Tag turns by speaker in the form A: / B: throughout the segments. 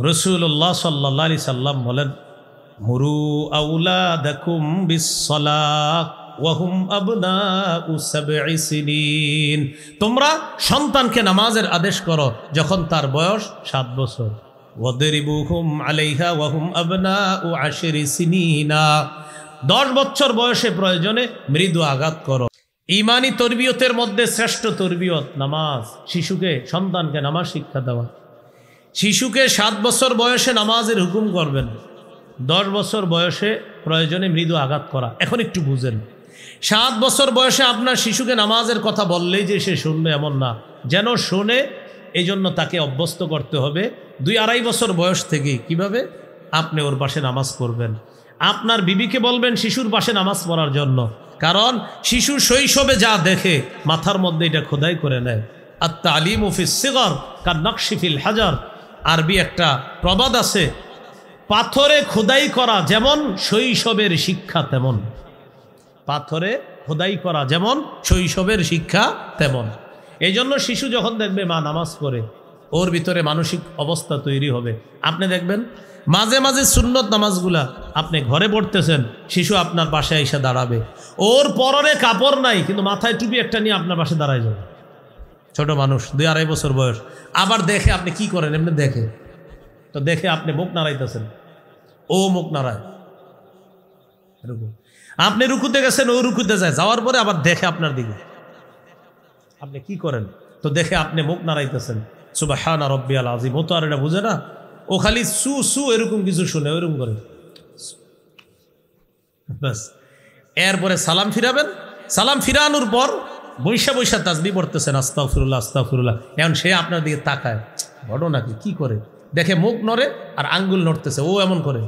A: রাসূলুল্লাহ সাল্লাল্লাহু আলাইহি সাল্লাম বলেন, মুরু আওলাদাকুম বিসসালাহ ওয়া হুম আবনাউ সাবঈ সিনিন। তোমরা সন্তানকে নামাজের আদেশ করো যখন তার বয়স 7 বছর। ওয়াদরিবুহুম আলাইহা ওয়া হুম আবনাউ 10 সিনিনা। 10 বছর বয়সে প্রয়োজনে মৃদু আঘাত করো। ঈমানি তরবিয়তের মধ্যে শ্রেষ্ঠ তরবিয়ত নামাজ। শিশুকে, সন্তানকে নামাজ শিক্ষা দেওয়া। শিশুকে 7 বছর বয়সে নামাজের হুকুম করবেন, 10 বছর বয়সে প্রয়োজনে মৃদু আঘাত করা। এখন একটু বুঝেন, 7 বছর বয়সে আপনার শিশুকে নামাজের কথা বললেই যে সে শুনবে এমন না, যেন শোনে এই জন্য তাকে অভ্যস্ত করতে হবে 2-2.5 বছর বয়স থেকে কিভাবে আপনি ওর পাশে নামাজ পড়বেন। আপনার বিবিকে বলবেন শিশুর পাশে নামাজ পড়ার জন্য, কারণ শিশু শৈশবে যা দেখে মাথার মধ্যে এটা খোদাই করে নেয়। আত-তালিমু ফিস সিগর কান-নাকশি ফিল হাজার। আরবি একটা প্রবাদ আছে, পাথরে খোদাই করা যেমন শৈশবের শিক্ষা তেমন। পাথরে খোদাই করা যেমন শৈশবের শিক্ষা তেমন। এই জন্য শিশু যখন দেখবে মা নামাজ পড়ে, ওর ভিতরে মানসিক অবস্থা তৈরি হবে। আপনি দেখবেন মাঝে মাঝে সুন্নত নামাজগুলা আপনি ঘরে পড়তেছেন, শিশু আপনার পাশে এসে দাঁড়াবে, ওর পরনে কাপড় নাই কিন্তু মাথায় টুপি একটা নিয়ে আপনার পাশে দাঁড়ায় যাবে। ছোট মানুষ, 2-2.5 বছর বয়স। আবার দেখে আপনি কি করেন, এমনি দেখে তো দেখে আপনি মুখ নাড়াইতেছেন, ও মুখ নাড়ায়। আপনি রুকুতে গেছেন, ও রুকুতে যায়, যাওয়ার পরে আবার দেখে আপনার দিকে, আপনি কি করেন তো দেখে আপনি মুখ নাড়াইতেছেন। সুবহান রাব্বিয়াল আযীম। ও তো আর এটা বুঝে না, ও খালি সু সু এরকম কিছু শুনে ওইরকম করে ব্যাস। এরপরে সালাম ফিরাবেন, সালাম ফিরানোর পর বৈশা বৈশা তাসবিহ পড়তেছেন, আস্তাগফিরুল্লাহ আস্তাগফিরুল্লাহ। এখন সে আপনার দিকে তাকায়, ঘটনাকে কি করে দেখে মুখ নড়ে আর আঙ্গুল নড়তেছে, ও এমন করে।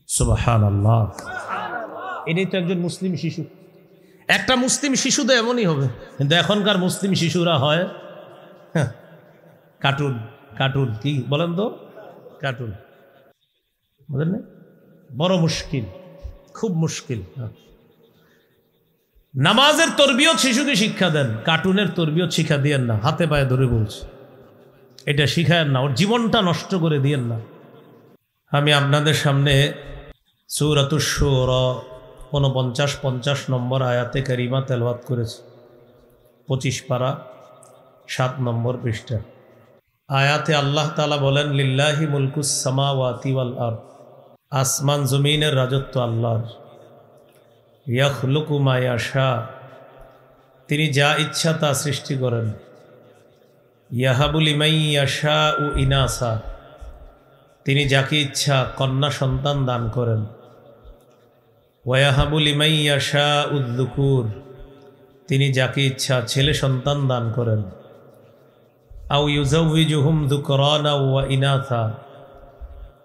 A: সুবহানাল্লাহ। এটাই তো একজন মুসলিম শিশু। একটা মুসলিম শিশু তো এমনই হবে, কিন্তু এখনকার মুসলিম শিশুরা হয় কার্টুন। কার্টুন কি বলেন তো, কার্টুন বুঝলেন না? বড় মুশকিল, খুব মুশকিল। নামাজের তরবিয়ত শিশুকে শিক্ষা দেন, কার্টুনের তরবিয়ত শিক্ষা দিয়েন না। হাতে পায়ে ধরে বলছি, এটা শিখায়েন না, ওর জীবনটা নষ্ট করে দিয়েন না। আমি আপনাদের সামনে সূরাতুশ শুরা 49-50 নম্বর আয়াতে কারিমা তেলাওয়াত করেছি, 25 পারা 7 নম্বর পৃষ্ঠা। আয়াতে আল্লাহ তাআলা বলেন, লিল্লাহি মুলকুস সামাওয়াতি ওয়াল আরদ। আসমান জমিনের রাজত্ব আল্লাহর। ইয়াখলুকু মা ইয়াশা, তিনি যা ইচ্ছা তা সৃষ্টি করেন। ইয়াহাবু লিমান ইয়াশাউ ইনাসা, তিনি যাকে ইচ্ছা কন্যা সন্তান দান করেন। ওয়ায়াহাবু লিমান ইয়াশাউ যুকুর, তিনি যাকে ইচ্ছা ছেলে সন্তান দান করেন। আও ইউজাউযিজুহুম যুকরানা ওয়া ইনাসা,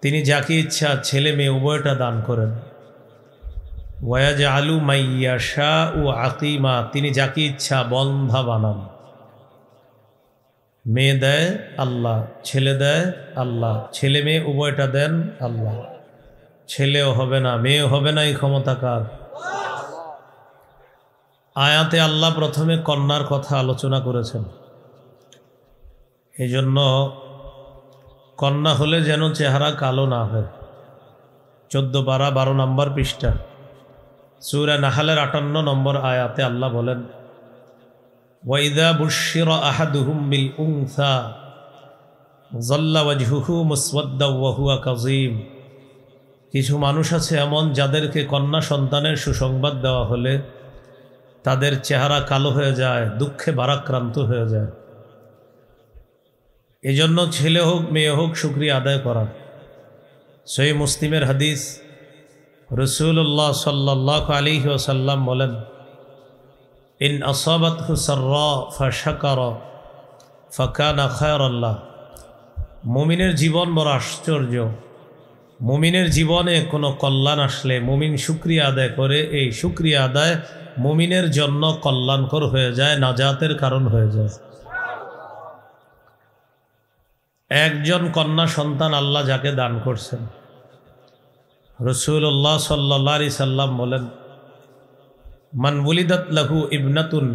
A: তিনি যাকে ইচ্ছা ছেলে মেয়ে উভয়টা দান করেন। ওয়ায়াজআলু মান ইয়াশাউ আকিমা, তিনি যাকে ইচ্ছা বন্ধা বানান। মেয়ে দেয় আল্লাহ, ছেলে দেয় আল্লাহ, ছেলে মেয়ে উভয়টা দেন আল্লাহ। ছেলেও হবে না মেয়েও হবে না, এই ক্ষমতা কার? আয়াতে আল্লাহ প্রথমে কন্যার কথা আলোচনা করেছেন। এই জন্য কন্যা হলে যেন চেহারা কালো না হয়। 14 পারা 12 নম্বর পৃষ্ঠা সূরা নাহলের 58 নম্বর আয়াতে আল্লাহ বলেন, ওয়াইদা বুশিরা আহাদুহুম বিল উনসা যাল্লা ওয়াজহুহু মুসওয়াদ্দা ওয়া হুয়া কাযীম। কিছু মানুষ আছে এমন, যাদেরকে কন্যা সন্তানের সুসংবাদ দেওয়া হলে তাদের চেহারা কালো হয়ে যায়, দুঃখে ভারাক্রান্ত হয়ে যায়। এজন্য ছেলে হোক মেয়ে হোক শুকরিয়া আদায় করা। সহিহ মুসলিমের হাদিস, রাসূলুল্লাহ সাল্লাল্লাহু আলাইহি ওয়াসাল্লাম বলেন, ইন আসাবাতহু সাররা ফাশাকারা ফাকানা খায়রান লাহু। মুমিনের জীবন বড় আশ্চর্য। মুমিনের জীবনে কোনো কল্যাণ আসলে মুমিন শুকরিয়া আদায় করে, এই শুকরিয়া আদায় মুমিনের জন্য কল্যাণকর হয়ে যায়, নাজাতের কারণ হয়ে যায়। একজন কন্যা সন্তান আল্লাহ যাকে দান করছেন, রাসূলুল্লাহ সাল্লাল্লাহু আলাইহি সাল্লাম বলেন, মান ওয়ালিদাত লাহু ইবনাতুন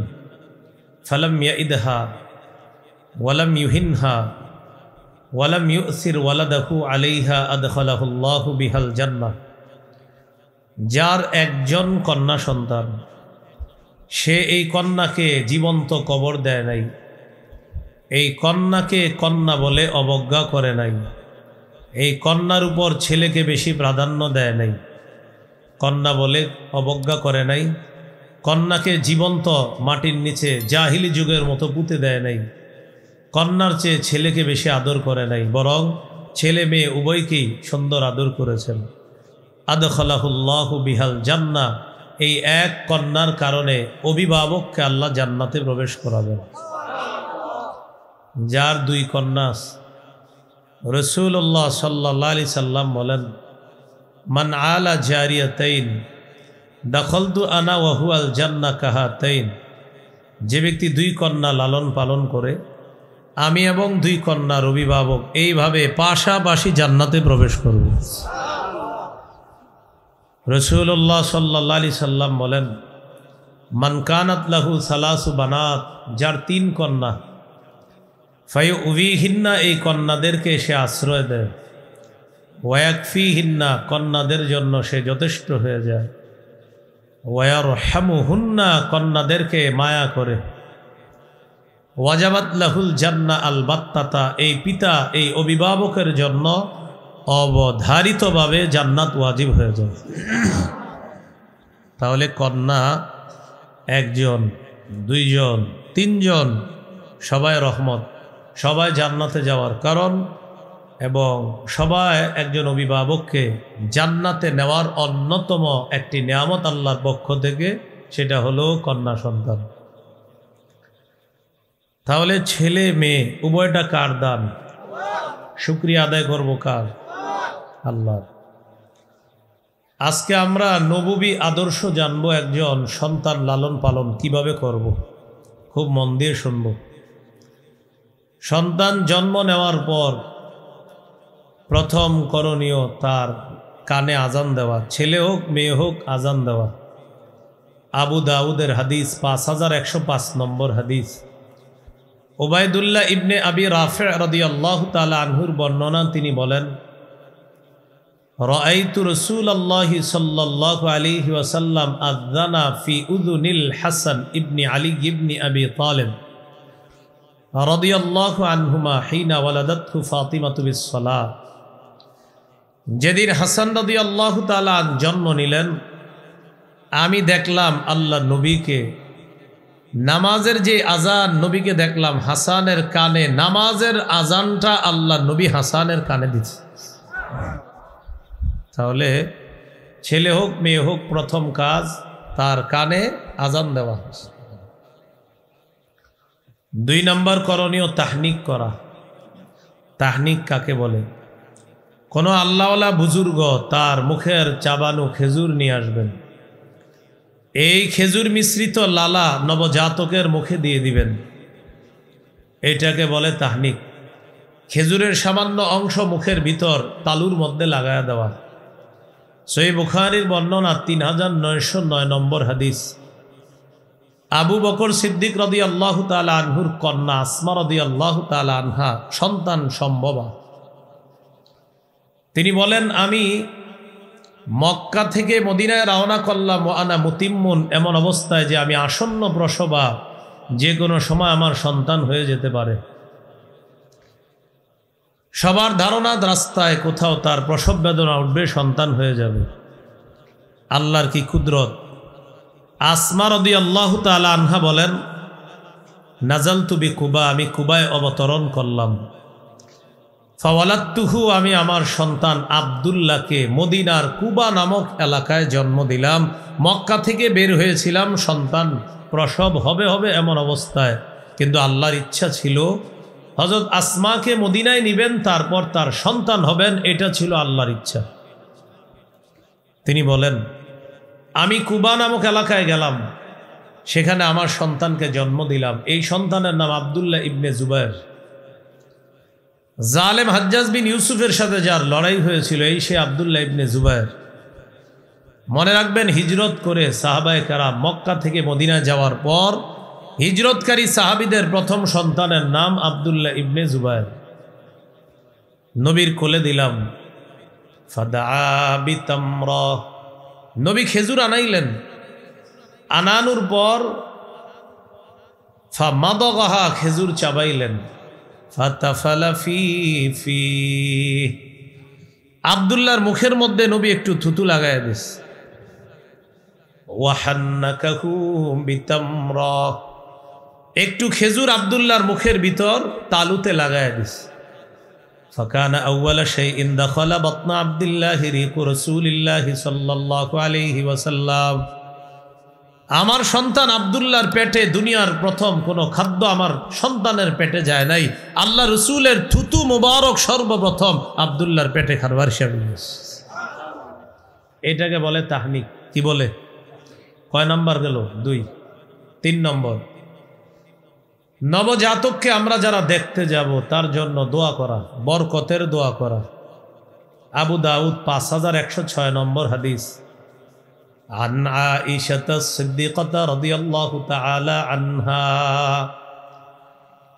A: ফালাম ইয়াইদহা ওয়ালাম ইউহিনহা ওয়ালাম ইউসির ওয়ালাদাহু আলাইহা আদখালাহুল্লাহু বিহাল জান্নাহ। যার একজন কন্যা সন্তান, সে এই কন্যাকে জীবন্ত কবর দেয় নাই, এই কন্যাকে কন্যা বলে অবজ্ঞা করে নাই, এই কন্যার উপর ছেলেকে বেশি প্রাধান্য দেয় নাই, কন্যা বলে অবজ্ঞা করে নাই, কন্যাকে জীবন্ত মাটির নিচে জাহিলি যুগের মতো পুঁতে দেয় নাই, কন্যার চেয়ে ছেলেকে বেশি আদর করে নাই, বরং ছেলে মেয়ে উভয়কেই সুন্দর আদর করেছেন। আদখালাহুল্লাহু বিহাল জান্নাহ, এই এক কন্যার কারণে অভিভাবককে আল্লাহ জান্নাতে প্রবেশ করাবেন। যার দুই কন্যা, রাসূলুল্লাহ সাল্লাল্লাহু আলাইহি সাল্লাম বলেন, মান আলা জারিয়াতাইন দাখালতু আনা ওয়া হুয়াল জান্নাহ কাহাতাইন। যে ব্যক্তি দুই কন্যা লালন পালন করে, আমি এবং দুই কন্যার অভিভাবক এইভাবে পাশাপাশি জান্নাতে প্রবেশ করব। রাসূলুল্লাহ সাল্লাল্লাহু আলাইহি সাল্লাম বলেন, মান কানাত লাহু সালাসু বানাত, যার তিন কন্যা, ফায়ুযিহিন্না, এই কন্যাদেরকে সে আশ্রয় দেয়, ওয়ায়াকফিহিন্না, কন্যাদের জন্য সে যথেষ্ট হয়ে যায়, ওয়ায়ারহামুহুন্না, কন্যাদেরকে মায়া করে, ওয়াজাবাত লাহুল জান্নাহ আল বাত্তাতা, এই পিতা এই অভিভাবকের জন্য অবধারিতভাবে জান্নাত ওয়াজিব হয়ে যায়। তাহলে কন্যা একজন, দুইজন, তিনজন, সবাই রহমত, সবাই জান্নাতে যাওয়ার কারণ, এবং সবাই একজন অভিভাবককে জান্নাতে নেওয়ার অন্যতম একটি নিয়ামত আল্লাহর পক্ষ থেকে, সেটা হলো কন্যা সন্তান। তাহলে ছেলে মেয়ে উভয়টা কার দান? শুকরিয়া আদায় করব কার? আল্লাহর। আজকে আমরা নববী আদর্শ জানবো, একজন সন্তান লালন পালন কিভাবে করব। খুব মন দিয়ে শুনব। সন্তান জন্ম নেওয়ার পর প্রথম করণীয় তার কানে আজান দেওয়া, ছেলে হোক মেয়ে হোক আজান দেওয়া। আবু দাউদের হাদিস, 5105 নম্বর হাদিস। উবাইদুল্লাহ ইবনে আবি রাফি রাদিয়াল্লাহু তাআলা আনহুর বর্ণনা, তিনি বলেন, রাআইতু রাসূলুল্লাহি সাল্লাল্লাহু আলাইহি ওয়াসাল্লাম আযানা ফি উযুনিল হাসান ইবনে আলী ইবনে আবি তালিব রাদিয়াল্লাহু আনহুমা হিনা ওয়ালাদাতহু ফাতিমাতু বিস-সালাহ। যেদিন হাসান রাদিয়াল্লাহু তাআলা জন্ম নিলেন, আমি দেখলাম আল্লাহ নবীকে নামাজের যে আজান, নবীকে দেখলাম হাসানের কানে নামাজের আজানটা আল্লাহ নবী হাসানের কানে দিচ্ছে। তাহলে ছেলে হোক মেয়ে হোক, প্রথম কাজ তার কানে আজান দেওয়া। 2 নম্বর করণীয় তাহনিক করা। তাহনিক কাকে বলে? কোনো আল্লাহওয়ালা বুজুর্গ তার মুখের চাবানো খেজুর নিয়ে আসবেন, এই খেজুর মিশ্রিত লালা নবজাতকের মুখে দিয়ে দিবেন, এটাকে বলে তাহনিক। খেজুরের সামান্য অংশ মুখের ভিতর তালুর মধ্যে লাগায়া দেওয়া। সহিহ বুখারীর বর্ণনা, 3909 নম্বর হাদিস। আবু বকর সিদ্দিক রাদিয়াল্লাহু তাআলা আনহুর কন্যা আসমা রাদিয়াল্লাহু তাআলা আনহা সন্তান সম্ভবা। তিনি বলেন, আমি মক্কা থেকে মদিনায় রওনা করলাম, ওয়ানা মুতিম্মুন, এমন অবস্থায় যে আমি আসন্ন প্রসবা, যে কোনো সময় আমার সন্তান হয়ে যেতে পারে। সবার ধারণা রাস্তায় কোথাও তার প্রসব বেদনা উঠবে, সন্তান হয়ে যাবে। আল্লাহর কি কুদরত! আসমা রাদিয়াল্লাহু তাআলা আনহা বলেন, নাজালতু বিকুবা, আমি কুবায় অবতরণ করলাম। ফাওয়ালাদতুহু, আমি আমার সন্তান আব্দুল্লাহকে মদিনার কুবা নামক এলাকায় জন্ম দিলাম। মক্কা থেকে বের হয়েছিলাম, সন্তান প্রসব হবে হবে এমন অবস্থায়, কিন্তু আল্লাহর ইচ্ছা ছিল হযরত আসমাকে মদিনায় নিবেন, তারপর তার সন্তান হবেন, এটা ছিল আল্লাহর ইচ্ছা। তিনি বলেন, আমি কুবা নামক এলাকায় গেলাম, সেখানে আমার সন্তানকে জন্ম দিলাম। এই সন্তানের নাম আব্দুল্লাহ ইবনে জুবায়ের। জালেম হাজ্জাজ বিন ইউসুফের সাথে যার লড়াই হয়েছিল, এই সে আব্দুল্লাহ ইবনে জুবায়ের। মনে রাখবেন, হিজরত করে সাহাবায়ে কেরাম মক্কা থেকে মদিনায় যাওয়ার পর হিজরতকারী সাহাবীদের প্রথম সন্তানের নাম আব্দুল্লাহ ইবনে জুবায়ের। নবীর কোলে দিলাম, ফাদা বিতামরা, নবী খেজুর আনাইলেন। আনানুর পর ফামাদগাহা, খেজুর চাবাইলেন। ফাতাফালা ফি, আব্দুল্লাহর মুখের মধ্যে নবী একটু থুতু লাগায় দিস। ওয়াহান্নাকাহু বিতামরা, একটু খেজুর আব্দুল্লাহর মুখের ভিতর তালুতে লাগায় দিস। ফাকানা আউওয়ালা শাইইন দাখালা বাতনা আব্দুল্লাহি রিকু রাসূলিল্লাহি সাল্লাল্লাহু আলাইহি ওয়াসাল্লাম, আমার সন্তান আব্দুল্লাহর পেটে দুনিয়ার প্রথম কোনো খাদ্য আমার সন্তানের পেটে যায় নাই, আল্লাহ রসুলের থুতু মুবারক সর্বপ্রথম আব্দুল্লাহর পেটে খাবার হিসাবে। এটাকে বলে তাহনিক। কি বলে? কয় নাম্বার গেল? 2। 3 নম্বর, নবজাতককে আমরা যারা দেখতে যাব তার জন্য দোয়া করা, বরকতের দোয়া করা। আবু দাউদ 5106 নম্বর হাদিস। عن عائشة الصديقة رضي الله تعالى عنها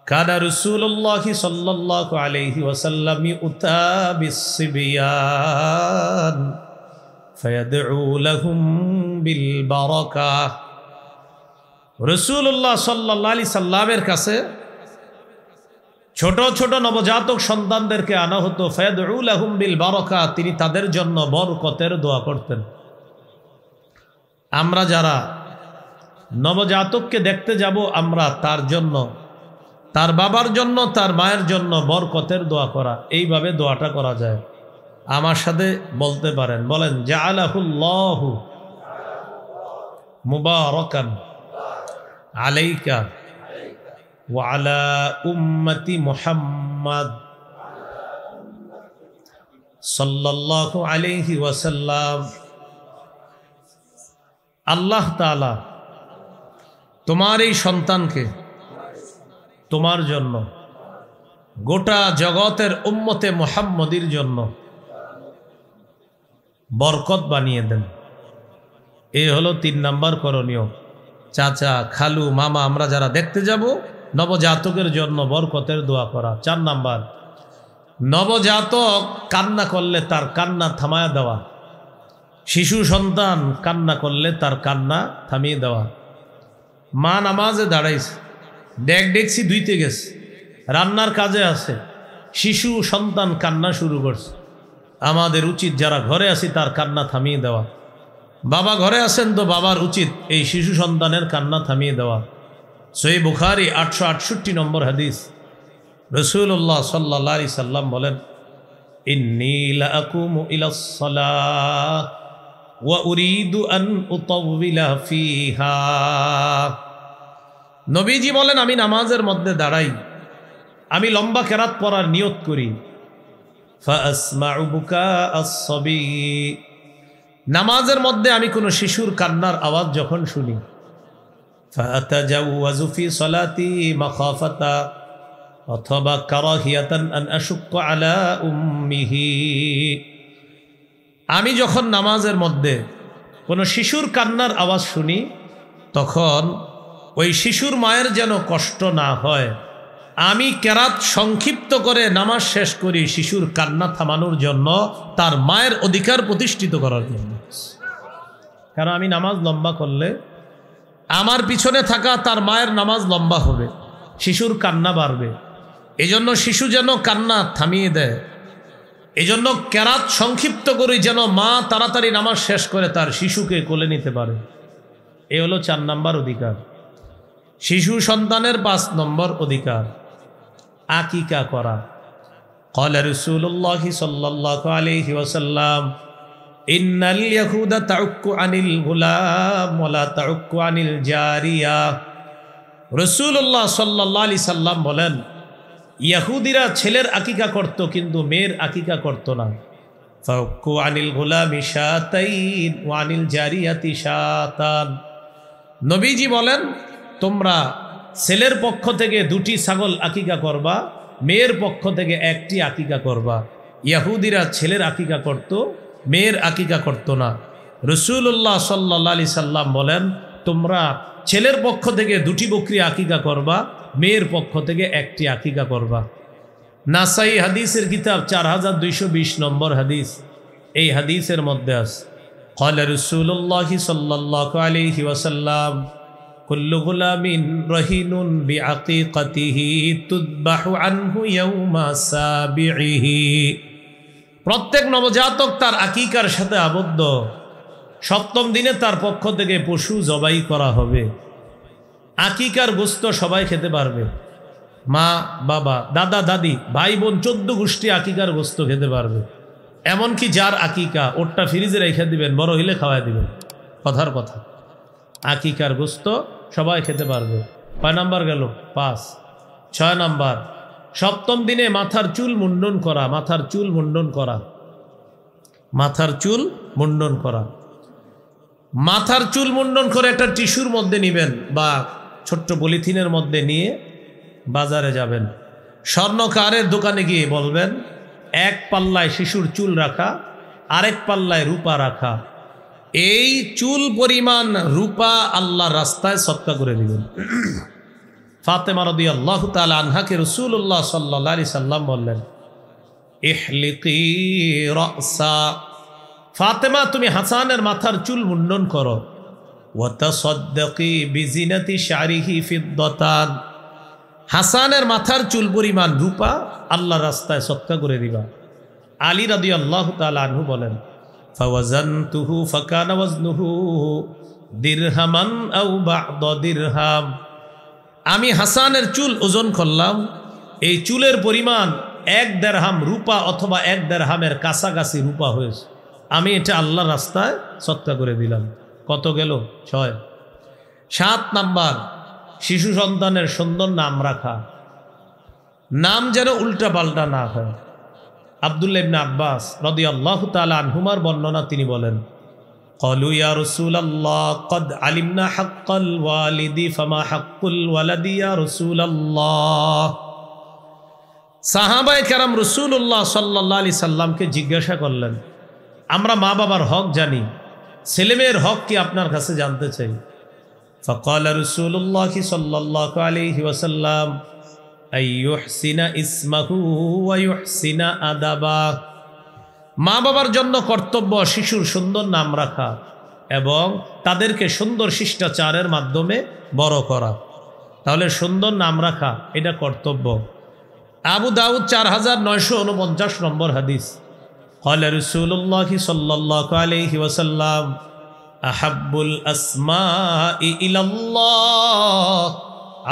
A: كان رسول الله صلى الله عليه وسلم يؤتى بالصبيان فيدعو لهم بالبركة। রাসূলুল্লাহ সাল্লাল্লাহু আলাইহি সাল্লামের কাছে ছোট ছোট নবজাতক সন্তানদেরকে আনা হতো। ফায়াদউ লাহুম বিল বারাকা, তিনি তাদের জন্য বরকতের দোয়া করতেন। আমরা যারা নবজাতককে দেখতে যাব, আমরা তার জন্য, তার বাবার জন্য, তার মায়ের জন্য বরকতের দোয়া করা, এইভাবে দোয়াটা করা যায়। আমার সাথে বলতে পারেন, বলেন জাআলাহুল্লাহু মুবারাকান আলাইকা ওয়া আলা উম্মতি মুহাম্মাদ সাল্লাল্লাহু আলাইহি ওয়াসাল্লাম। আল্লাহ তাআলা তোমার এই সন্তানকে তোমার জন্য, গোটা জগতের উম্মতে মুহাম্মদীর জন্য বরকত বানিয়ে দেন। এই হলো 3 নাম্বার করণীয়। চাচা, খালু, মামা আমরা যারা দেখতে যাব, নবজাতকের জন্য বরকতের দোয়া করা। 4 নাম্বার, নবজাতক কান্না করলে তার কান্না থামায়া দেওয়া। শিশু সন্তান কান্না করলে তার কান্না থামিয়ে দেওয়া। মা নামাজে দাঁড়াইছে, ডেকছি ধুইতে গেছে, রান্নার কাজে আছে, শিশু সন্তান কান্না শুরু করছে, আমাদের উচিত যারা ঘরে আছি তার কান্না থামিয়ে দেওয়া। বাবা ঘরে আছেন তো বাবার উচিত এই শিশু সন্তানের কান্না থামিয়ে দেওয়া। সহিহ বুখারী 868 নম্বর হাদিস। রাসূলুল্লাহ সাল্লাল্লাহু আলাইহি সাল্লাম বলেন, ইন্নী লা আকুমু ইলাস সালাহ ওয়া উরিদু আন উতাওবিলা ফিহা। নবীজি বলেন, আমি নামাজের মধ্যে দাঁড়াই, আমি লম্বা কেরাত পড়ার নিয়ত করি। ফাআসমাউ বুকা আস-সাবী, নামাজের মধ্যে আমি কোনো শিশুর কান্নার আওয়াজ যখন শুনি, ফাআতাজাওয়াজু ফি সালাতি মাখাফাতা অথবা কারাহিয়াতান আন আশুক্কা আলা উম্মিহি, আমি যখন নামাজের মধ্যে কোনো শিশুর কান্নার আওয়াজ শুনি, তখন ওই শিশুর মায়ের যেন কষ্ট না হয়, আমি কেরাত সংক্ষিপ্ত করে নামাজ শেষ করি শিশুর কান্না থামানোর জন্য, তার মায়ের অধিকার প্রতিষ্ঠিত করার জন্য। কারণ আমি নামাজ লম্বা করলে আমার পিছনে থাকা তার মায়ের নামাজ লম্বা হবে, শিশুর কান্না বাড়বে। এজন্য শিশু যেন কান্না থামিয়ে দেয়, এজন্য কেরাত সংক্ষিপ্ত করি যেন মা তাড়াতাড়ি নামাজ শেষ করে তার শিশুকে কোলে নিতে পারে। এ হলো 4 নাম্বার অধিকার। শিশু সন্তানের 5 নম্বর অধিকার, আকিকা করা। ক্বালা রাসূলুল্লাহ সাল্লাল্লাহু আলাইহি ওয়াসাল্লাম, ইন্নাল ইয়াহুদা তাউক্কু আনিল গুলাম ওয়া লা তাউক্কু আনিল জারিয়া। রাসূলুল্লাহ সাল্লাল্লাহু আলাইহি সাল্লাম বলেন, ইহুদিরা ছেলের আকিকা করত কিন্তু মেয়ের আকিকা করত না। ফাউক্কু আনিল গুলামি শাতাইন ওয়া আনিল জারিয়াতি শাতান। নবীজি বলেন, তোমরা ছেলের পক্ষ থেকে 2টি ছাগল আকিকা করবা, মেয়ের পক্ষ থেকে 1টি আকিকা করবা। ইহুদিরা ছেলের আকিকা করত, মেয়ের আকিকা করত না। রাসূলুল্লাহ সাল্লাল্লাহু আলাইহি সাল্লাম বলেন, তোমরা ছেলের পক্ষ থেকে 2টি বকরি আকিকা করবা, মেয়ের পক্ষ থেকে 1টি আকিকা করবা। নাসাই হাদিসের কিতাব 4220 নম্বর হাদিস। এই হাদিসের মধ্যে আছে ক্বালা রাসূলুল্লাহ সাল্লাল্লাহু আলাইহি ওয়াসাল্লাম কুল্লু গুলামিন রাহিনুন বিআকিকাতিহি তুযবাহু আনহু ইয়াওমা সাবিহি। প্রত্যেক নবজাতক তার আকিকার সাথে আবদ্ধ, 7ম দিনে তার পক্ষ থেকে পশু জবাই করা হবে। আকিকার গোশত সবাই খেতে পারবে, মা বাবা দাদা দাদি ভাই বোন 14 গোষ্ঠী আকিকার গোশত খেতে পারবে। এমনকি যার আকিকা ওরটা ফ্রিজে রেখে দিবেন, বড় হইলে খাওয়াই দিবেন। কথার কথা, আকিকার গোশত সবাই খেতে পারবে। 5 নাম্বার গেল, 5। 6 নাম্বার, 7ম দিনে মাথার চুল মুন্ডন করা। মাথার চুল মুন্ডন করা, মাথার চুল মুন্ডন করা। মাথার চুল মুন্ডন করে একটা টিস্যুর মধ্যে নেবেন বা ছোট্ট পলিথিনের মধ্যে নিয়ে বাজারে যাবেন, স্বর্ণকারের দোকানে গিয়ে বলবেন 1 পাল্লায় শিশুর চুল রাখা, আরেক পাল্লায় রূপা রাখা। এই চুল পরিমাণ রূপা আল্লাহর রাস্তায় সদকা করে দিবেন। ফাতেমা রাদিয়াল্লাহু তাআলা আনহাকে রাসূলুল্লাহ সাল্লাল্লাহু আলাইহি সাল্লাম বললেন, ইহলিকি রাসা, ফাতেমা তুমি হাসানের মাথার চুল মুন্ডন করো। ওয়া তাসাদ্দাকি বিজিনাতি শারিহি ফিদ্দাতান, হাসানের মাথার চুল পরিমাণ রূপা আল্লাহর রাস্তায় সদকা করে দিবা। আলী রাদিয়াল্লাহু তাআলা আনহু বলেন, ফাওয়াজানতুহু ফাকানা ওয়াজনুহু দিরহামান আও বা'দা দিরহাম, আমি হাসানের চুল ওজন করলাম, এই চুলের পরিমাণ 1 দিরহাম রূপা অথবা 1 দিরহামের কাছাকাছি রূপা হয়েছে। আমি এটা আল্লাহর রাস্তায় সদকা করে দিলাম। কত গেল? 6। 7 নাম্বার, শিশু সন্তানের সুন্দর নাম রাখা, নাম যেন উল্টা পাল্টা না হয়। আব্দুল্লাহ ইবনে আব্বাস রাদিয়াল্লাহু তাআলা আনহুমার বর্ণনা, তিনি বলেন, ক্বালু ইয়া রাসূলাল্লাহ ক্বাদ আলিমনা হাক্কাল ওয়ালিদি ফামা হাক্কুল ওয়ালাদি ইয়া রাসূলাল্লাহ। সাহাবায়ে কেরাম রাসূলুল্লাহ সাল্লাল্লাহু আলাইহি সাল্লামকে জিজ্ঞাসা করলেন, আমরা মা বাবার হক জানি, ছেলেমেয়ের হক কি আপনার কাছে জানতে চাই। ফাকালা রাসূলুল্লাহ সাল্লাল্লাহু আলাইহি ওয়াসাল্লাম আইয়ুহসিনা ইসমাহু ওয়া ইউহসিনা আদাবা, মা বাবার জন্য কর্তব্য শিশুর সুন্দর নাম রাখা এবং তাদেরকে সুন্দর শিষ্টাচারের মাধ্যমে বড় করা। তাহলে সুন্দর নাম রাখা এটা কর্তব্য। আবু দাউদ 4949 নম্বর হাদিস। ক্বালা রাসূলুল্লাহ সাল্লাল্লাহু আলাইহি ওয়াসাল্লাম আহাব্বুল আসমাই ইলাল্লাহ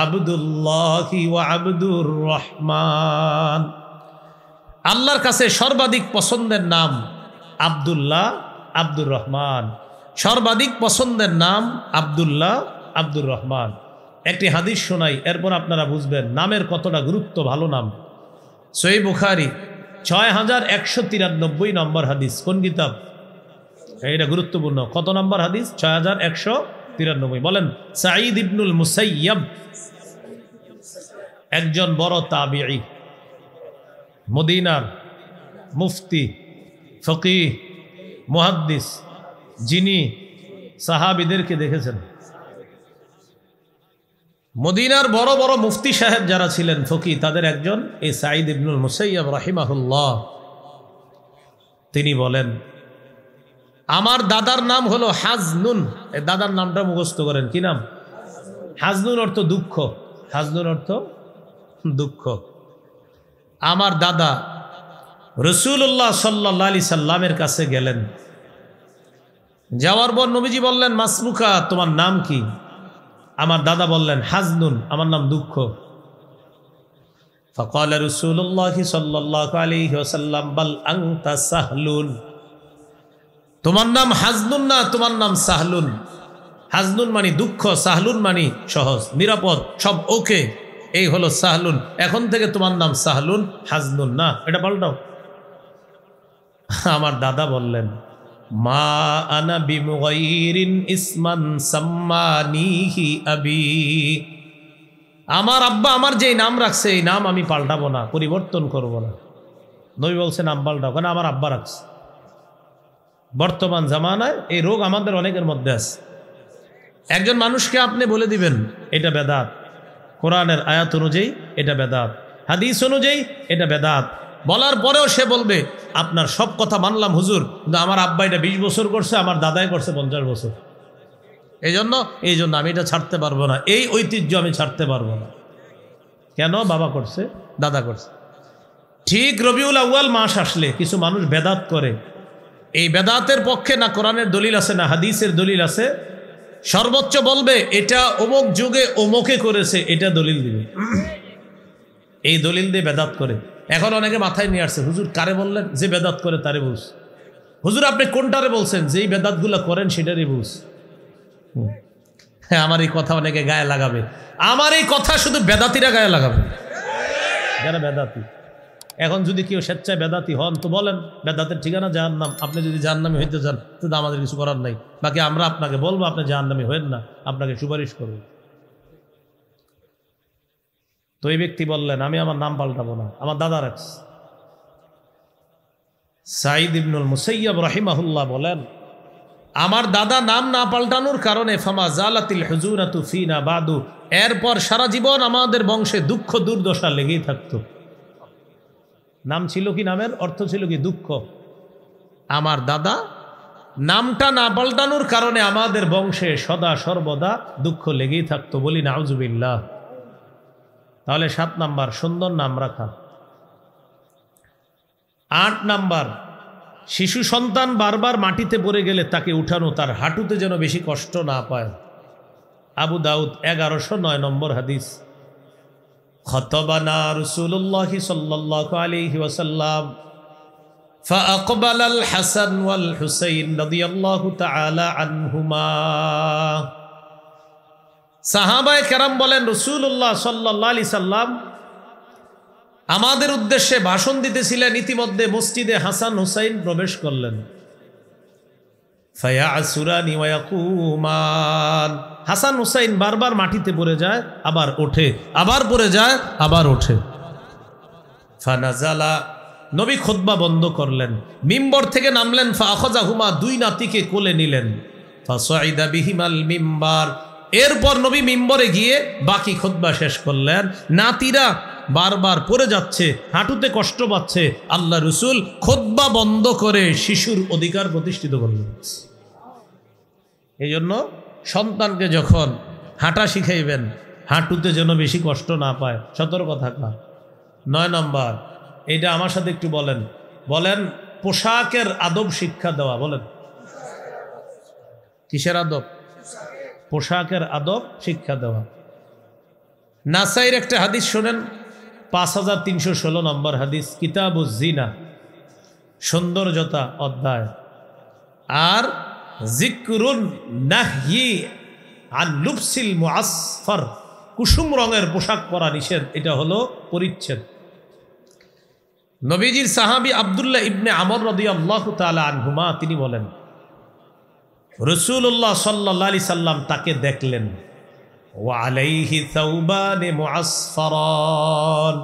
A: আবদুল্লাহি ওয়া আবদুর রহমান, আল্লাহর কাছে সর্বাধিক পছন্দের নাম আব্দুল্লাহ, আব্দুর রহমান। সর্বাধিক পছন্দের নাম আব্দুল্লাহ, আব্দুর রহমান। একটি হাদিস শোনাই, এরপর আপনারা বুঝবেন নামের কতটা গুরুত্ব। ভালো নাম, সহিহ বুখারী 6193 নম্বর হাদিস। কোন কিতাব? এটা গুরুত্বপূর্ণ। কত নম্বর হাদিস? 6193। বলেন, সাঈদ ইবনুল মুসাইয়্যিব একজন বড় তাবিঈ, মদিনার মুফতি, ফকিহ, মুহাদ্দিস, যিনি সাহাবীদেরকে দেখেছেন। মদিনার বড় বড় মুফতি সাহেব যারা ছিলেন, ফকিহ, তাদের একজন এই সাঈদ ইবনুল মুসাইয়্যিব রাহিমাহুল্লাহ। তিনি বলেন, আমার দাদার নাম হলো হাজনুন। এই দাদার নামটা মুখস্থ করেন। কি নাম? হাজনুন অর্থ দুঃখ। হাজনুন অর্থ দুঃখ। আমার দাদা রাসূলুল্লাহ সাল্লাল্লাহু আলাইহি সাল্লামের কাছে গেলেন। যাওয়ার পর নবীজি বললেন, মাসমুকা, তোমার নাম কি? আমার দাদা বললেন, হাজনুন, আমার নাম দুঃখ। ফাকালা রাসূলুল্লাহ সাল্লাল্লাহু আলাইহি ওয়াসাল্লাম বাল আনতা সাহলুন, তোমার নাম হাজনুন না, তোমার নাম সাহলুন। হাজনুন মানে দুঃখ, সাহলুন মানে সহজ, নিরাপদ, সব ওকে, এই হলো সাহলুন। এখন থেকে তোমার নাম সাহলুন, হাজনুন না, এটা পাল্টাও। আমার দাদা বললেন, মা আনা বিমুগাইরিন ইসমান সাম্মানিহি আবি, আমার আব্বা আমার যেই নাম রাখছে এই নাম আমি পাল্টাবো না, পরিবর্তন করব না। নবী বলছে নাম পাল্টাও, কেন? আমার আব্বা রাখছে। বর্তমান জামানায় এই রোগ আমাদের অনেকের মধ্যে আছে। একজন মানুষকে আপনি বলে দিবেন এটা বেদাত, কোরআনের আয়াত অনুযায়ী এটা বেদাত, হাদিস অনুযায়ী এটা বেদাত, বলার পরেও সে বলবে আপনার সব কথা মানলাম হুজুর, কিন্তু আমার আব্বা এটা 20 বছর করছে, আমার দাদাই করছে 50 বছর, এই জন্য আমি এটা ছাড়তে পারবো না, এই ঐতিহ্য আমি ছাড়তে পারবো না। কেন? বাবা করছে, দাদা করছে। ঠিক রবিউল আউয়াল মাস আসলে কিছু মানুষ বেদাত করে। এই বেদাতের পক্ষে না কোরআনের দলিল আছে না হাদিসের দলিল আছে, সর্বোচ্চ বলবে এটা অমুক যুগে অমুকে করেছে, এটা দলিল দিবে। এই দলিল দিয়ে বেদাত করে। এখন অনেকে মাথায় নিয়ে আসছে, হুজুর কারে বললেন? যে বেদাত করে তারে বুঝ। হুজুর আপনি কোনটারে বলছেন? যেই বেদাতগুলো করেন সেটারই বুঝ। হ্যাঁ, আমার এই কথা অনেকে গায়ে লাগাবে, আমার এই কথা শুধু বেদাতিরা গায়ে লাগাবে, যারা বেদাতি। এখন যদি কেউ স্বেচ্ছায় বেদাতি হন তো বলেন বেদাতের ঠিকানা জাহান্নাম, আপনি যদি জাহান্নামী হইতে চান তো আমাদের কিছু করার নাই, বাকি আমরা আপনাকে বলবো আপনি জাহান্নামী হবেন না, আপনাকে সুপারিশ করব। তো এই ব্যক্তি বললেন আমি আমার নাম পাল্টাবো না, আমার দাদা রাখছে। সাঈদ ইবনুল মুসাইয়্যিব রাহিমাহুল্লাহ বলেন আমার দাদা নাম না পাল্টানোর কারণে ফামা জালাতিল হুজুরাতু ফিনা বাদু, এরপর সারা জীবন আমাদের বংশে দুঃখ দুর্দশা লেগেই থাকতো। নাম ছিল কি? নামের অর্থ ছিল কি? দুঃখ। আমার দাদা নামটা না পাল্টানোর কারণে আমাদের বংশে সদা সর্বদা দুঃখ লেগেই থাকতো। বলি নাউজুবিল্লাহ। তাহলে 7 নাম্বার সুন্দর নাম রাখা। 8 নাম্বার শিশু সন্তান বারবার মাটিতে পড়ে গেলে তাকে উঠানো, তার হাঁটুতে যেন বেশি কষ্ট না পায়। আবু দাউদ 1109 নম্বর হাদিস। খতবানা রাসূলুল্লাহি সাল্লাল্লাহু আলাইহি ওয়াসাল্লাম ফাআকবালাল হাসান ওয়াল হুসাইন রাদিয়াল্লাহু তাআলা আনহুমা। সাহাবায়ে কেরাম বলেন রাসূলুল্লাহ সাল্লাল্লাহু আলাইহি সাল্লাম আমাদের উদ্দেশ্যে ভাষণ দিতেছিলেন, ইতিমধ্যে মসজিদে হাসান হুসাইন প্রবেশ করলেন। ফায়াসুরানি ওয়া ইয়াকুমান, হাসান হুসাইন বারবার মাটিতে পড়ে যায় আবার ওঠে, আবার পড়ে যায় আবার ওঠে। ফানাজালা, নবী খুতবা বন্ধ করলেন, মিম্বর থেকে নামলেন। ফাআখাযাহুমা, 2 নাতিকে কোলে নিলেন। ফাসাইদা বিহিমাল মিম্বার, এরপর নবী মিম্বরে গিয়ে বাকি খুতবা শেষ করলেন। নাতিরা বারবার পড়ে যাচ্ছে, হাঁটুতে কষ্ট পাচ্ছে, আল্লাহ রসুল খুতবা বন্ধ করে শিশুর অধিকার প্রতিষ্ঠিত করলেন। এই জন্য সন্তানকে যখন হাঁটা শিখাইবেন হাঁটুতে যেন বেশি কষ্ট না পায়, সতর্ক থাকা। 9 নম্বর, এটা আমার সাথে একটু বলেন, পোশাকের আদব শিক্ষা দেওয়া। বলেন কিসের আদব? পোশাকের আদব শিক্ষা দেওয়া। নাসাইর একটা হাদিস শোনেন, 5316 নম্বর হাদিস, কিতাবুজ জিনা, সৌন্দর্যতা অধ্যায়। আর যিকরুন নাহয়ি আন লুবসিল মুআসফার, কুসুম রঙের পোশাক পরা নিষেধ, এটা হলো পরিচ্ছেদ। নবীজির সাহাবী আব্দুল্লাহ ইবনে আমর রাদিয়াল্লাহু তাআলা আনহুমা তিনি বলেন রাসূলুল্লাহ সাল্লাল্লাহু আলাইহি সাল্লাম তাকে দেখলেন, ওয়া আলাইহি সাওবানে মুআসফারান।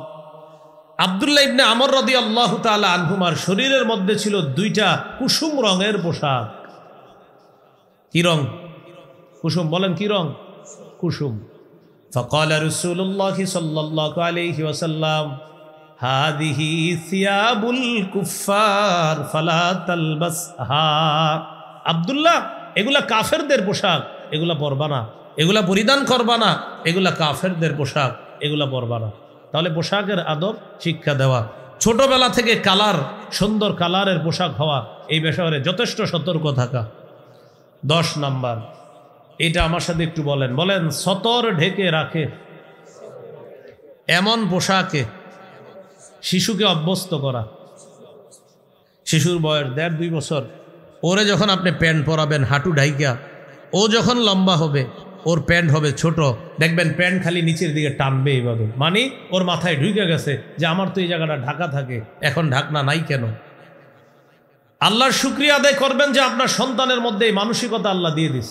A: আব্দুল্লাহ ইবনে আমর রাদিয়াল্লাহু তাআলা আনহুমার শরীরের মধ্যে ছিল 2টা কুসুম রঙের পোশাক। কি রং? কুসুম। বলেন কি রং? কুসুম। ফাকালা রাসূলুল্লাহ সাল্লাল্লাহু আলাইহি ওয়াসাল্লাম হাদিহি সিয়াবুল কুফার ফালা তালবাসহা। আব্দুল্লাহ, এগুলা কাফেরদের পোশাক, এগুলা পরবা না, এগুলা পরিধান করবা না, এগুলা কাফেরদের পোশাক, এগুলা পরবা না। তাহলে পোশাকের আদব শিক্ষা দেওয়া, ছোটবেলা থেকে সুন্দর কালারের পোশাক হওয়া, এই বিষয়ে যথেষ্ট সতর্ক থাকা। 10 নাম্বার, এটা আমার সাথে একটু বলেন সতর ঢেকে রাখে এমন পোশাকে শিশুকে অভ্যস্ত করা। শিশুর বয়স 1.5-2 বছর, ওরে যখন আপনি প্যান্ট পরাবেন হাঁটু ঢাইকা, ও যখন লম্বা হবে ওর প্যান্ট হবে ছোট, দেখবেন প্যান্ট খালি নিচের দিকে টানবে এইভাবে, মানে ওর মাথায় ঢুকে গেছে যে আমার তো এই জায়গাটা ঢাকা থাকে, এখন ঢাকনা নাই কেন। আল্লাহর শুকরিয়া আদায় করবেন যে আপনার সন্তানের মধ্যে এই মানসিকতা আল্লাহ দিয়ে দিস।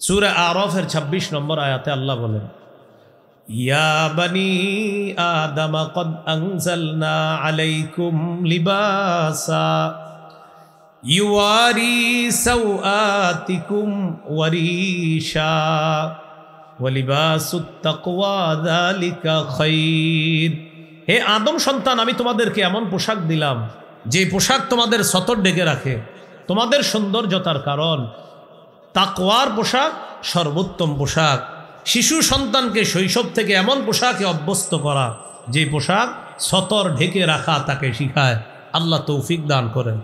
A: সূরা আরাফের 26 নম্বর আয়াতে আল্লাহ বলেন, ইয়া বানি আদম, কদ আনজালনা আলাইকুম লিবাসা ইউয়ারি সাওআতিকুম ওয়ারিশা ওয়ালিবাসুত তাকওয়া যালিকা খায়র। হে আদম সন্তান, আমি তোমাদেরকে এমন পোশাক দিলাম যে পোশাক তোমাদের সতর ঢেকে রাখে, তোমাদের সৌন্দর্যতার কারণ। তাকওয়ার পোশাক সর্বোত্তম পোশাক। শিশু সন্তানকে শৈশব থেকে এমন পোশাকে অভ্যস্ত করা যে পোশাক সতর ঢেকে রাখা তাকে শিখায়। আল্লাহ তৌফিক দান করেন।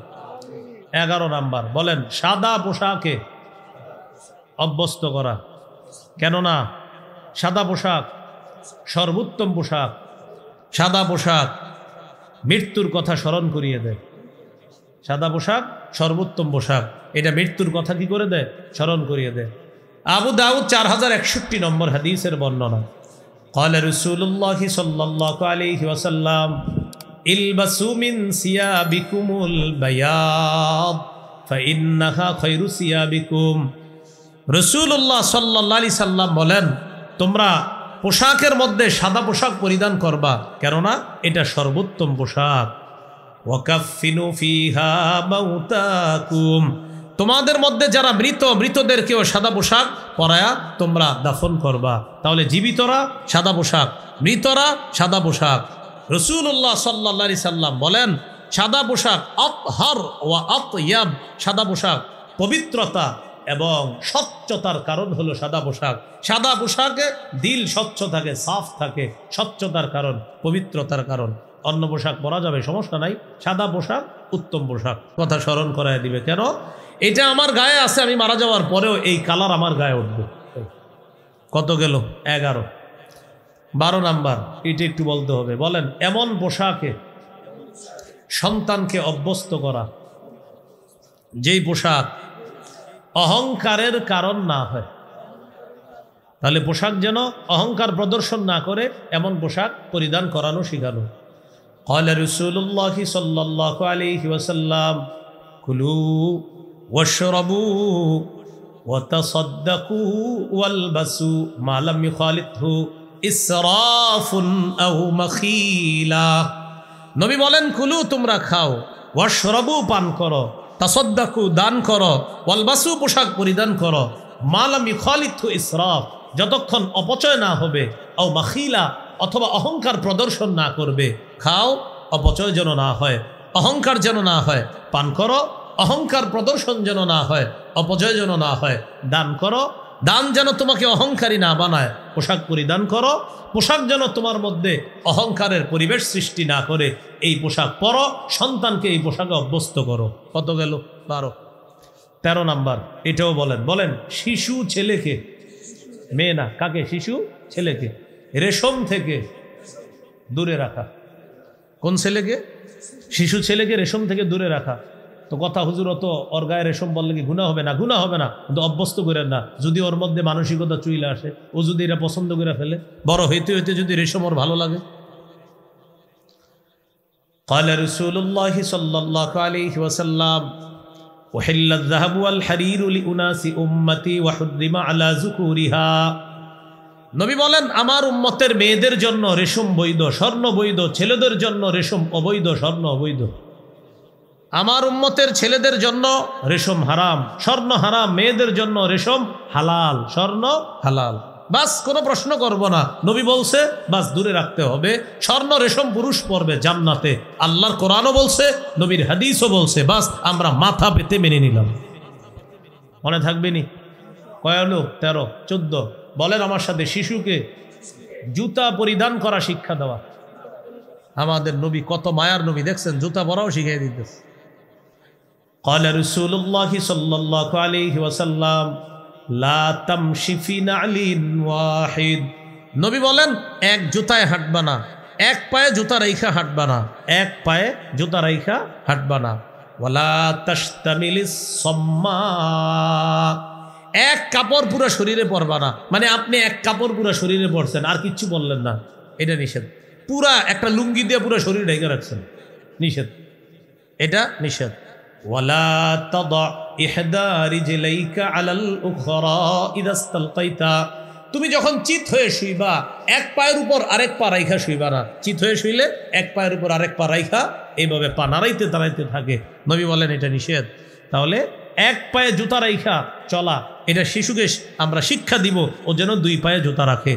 A: 11 নাম্বার, বলেন সাদা পোশাকে অভ্যস্ত করা। কেননা সাদা পোশাক সর্বোত্তম পোশাক। সাদা পোশাক মৃত্যুর কথা স্মরণ করিয়ে দেয়। সাদা পোশাক সর্বোত্তম পোশাক, এটা মৃত্যুর কথা কি করে দেয়? স্মরণ করিয়ে দেয়। আবু দাউদ 4061 নম্বর হাদিসের বর্ণনা। ক্বালা রাসূলুল্লাহি সাল্লাল্লাহু আলাইহি ওয়াসাল্লাম ইলবাসু মিন সিয়াবিকুমুল বায়াদ ফাইন্নাহা খায়রু সিয়াবিকুম। রাসূলুল্লাহ সাল্লাল্লাহু আলাইহি সাল্লাম বলেন, তোমরা পোশাকের মধ্যে সাদা পোশাক পরিধান করবা, কেননা এটা সর্বোত্তম পোশাক। ওয়াকাফিনু ফিহা মাউতাকুম, তোমাদের মধ্যে যারা মৃত, মৃতদেরকেও সাদা পোশাক পরায়া তোমরা দাফন করবা। তাহলে জীবিতরা সাদা পোশাক, মৃতরা সাদা পোশাক। রাসূলুল্লাহ সাল্লাল্লাহু আলাইহি সাল্লাম বলেন, সাদা পোশাক আতহার ওয়া আতয়াব, সাদা পোশাক পবিত্রতা এবং স্বচ্ছতার কারণ হলো সাদা পোশাক। সাদা পোশাকে দিল স্বচ্ছ থাকে, সাফ থাকে, স্বচ্ছতার কারণ, পবিত্রতার কারণ। অন্য পোশাক পরা যাবে, সমস্যা নাই, সাদা পোশাক উত্তম পোশাক। কথা স্মরণ করায় দিবে, কেন? এটা আমার গায়ে আছে, আমি মারা যাওয়ার পরেও এই কালার আমার গায়ে উঠবে। কত গেল? 11। 12 নাম্বার, এটা একটু বলতে হবে। বলেন এমন পোশাকে সন্তানকে অভ্যস্ত করা যেই পোশাক অহংকারের কারণ না হয়। তাহলে পোশাক যেন অহংকার প্রদর্শন না করে এমন পোশাক পরিধান করানো শিখানো। ক্বালা রাসূলুল্লাহি সাল্লাল্লাহু আলাইহি ওয়াসাল্লাম কুলু ওয়াশরাবু ওয়া তাসাদ্দাকু ওয়ালবাসু মা লাম ইখালিতহু ইসরাফুন আও মাখিলা। নবী বলেন, কুলু তোমরা খাও, ওয়াশরাবু পান করো, তাসাদ্দাকু দান করো, ওয়ালবাসু পোশাক পরিধান করো, মা লাম ইখালিতহু ইসরাফ যতক্ষণ অপচয় না হবে, আও মাখিলা অথবা অহংকার প্রদর্শন না করবে। খাও, অপচয় যেন না হয়, অহংকার যেন না হয়। পান করো, অহংকার প্রদর্শন যেন না হয়, অপচয় যেন না হয়। দান করো, দান যেন তোমাকে অহংকারী না বানায়। পোশাক পরিধান করো, পোশাক যেন তোমার মধ্যে অহংকারের পরিবেশ সৃষ্টি না করে। এই পোশাক পরো, সন্তানকে এই পোশাকে অভ্যস্ত করো। কত গেল? 12। 13 নাম্বার, এটাও বলেন। বলেন শিশু ছেলেকে, মেয়ে না, কাকে? শিশু ছেলেকে রেশম থেকে দূরে রাখা। কোন ছেলেকে? শিশু ছেলেকে রেশম থেকে দূরে রাখা। তো কথা হুজুর, অত ওর গায়ে রেশম বললে কি গুনাহ হবে না? গুনাহ হবে না, কিন্তু অভ্যস্ত করেন না। যদি ওর মধ্যে মানসিকতা চুইলে আসে, ও যদি এটা পছন্দ করে ফেলে, বড় হইতে হইতে যদি রেশম ওর ভালো লাগে। ক্বালা রাসূলুল্লাহি সাল্লাল্লাহু আলাইহি ওয়াসাল্লাম উহিল্লা যাহাবু ওয়াল হারিরু লিউনাসি উম্মতি ওয়া হুররিমা আলা যুকুরিহা। নবী বলেন, আমার উম্মতের মেয়েদের জন্য রেশম বৈধ, স্বর্ণ বৈধ, ছেলেদের জন্য রেশম অবৈধ, স্বর্ণ অবৈধ। আমার উম্মতের ছেলেদের জন্য রেশম হারাম, স্বর্ণ হারাম, মেয়েদের জন্য রেশম হালাল, স্বর্ণ হালাল। বাস কোনো প্রশ্ন করব না, নবী বলছে, বাস দূরে রাখতে হবে। স্বর্ণ রেশম পুরুষ পরবে জান্নাতে, আল্লাহর কোরআনও বলছে, নবীর হাদিসও বলছে। বাস আমরা মাথা পেতে মেনে নিলাম। মনে থাকবে নি? কয় হলো? 13, 14। বলেন আমার সাথে, শিশুকে জুতা পরিধান করা শিক্ষা দেওয়া। আমাদের নবী কত মায়ার নবী, দেখছেন জুতা পরাও শিখিয়ে দিতেছে। ক্বালা রাসূলুল্লাহি সাল্লাল্লাহু আলাইহি ওয়াসাল্লাম লা তামশি ফি নালিন ওয়াহিদ। নবী বলেন, এক জুতায় হাঁটবা না, এক পায়ে জুতা রাইখা হাঁটবা না, এক পায়ে জুতা রাইখা হাঁটবা না। ওয়ালা তাশতামিলিস সাম্মা, এক কাপড় পুরো শরীরে পরবা না। মানে আপনি এক কাপড় পুরো শরীরে পরছেন, আর কিচ্ছু বললেন না, এটা নিষেধ। পুরা একটা লুঙ্গি দিয়ে পুরো শরীর ঢেকে রাখছেন, নিষেধ, এটা নিষেধ। ওয়ালা তাদা ইহদা রিজলাইকা আলাল উখরা ইদা ইসতালকাইতা, তুমি যখন চিত হয়ে শুইবা এক পায়ের উপর আরেক পা রাইখা শুইবা না। চিত হয়ে শুইলে এক পায়ের উপর আরেক পা রাইখা এইভাবে পা নাড়াইতে দাঁড়াইতে থাকে। নবী বলেন এটা নিষেধ। তাহলে এক পায়ে জুতা রাইখা চলা, এটা শিশুকে আমরা শিক্ষা দিব ও যেন দুই পায়ে জুতা রাখে।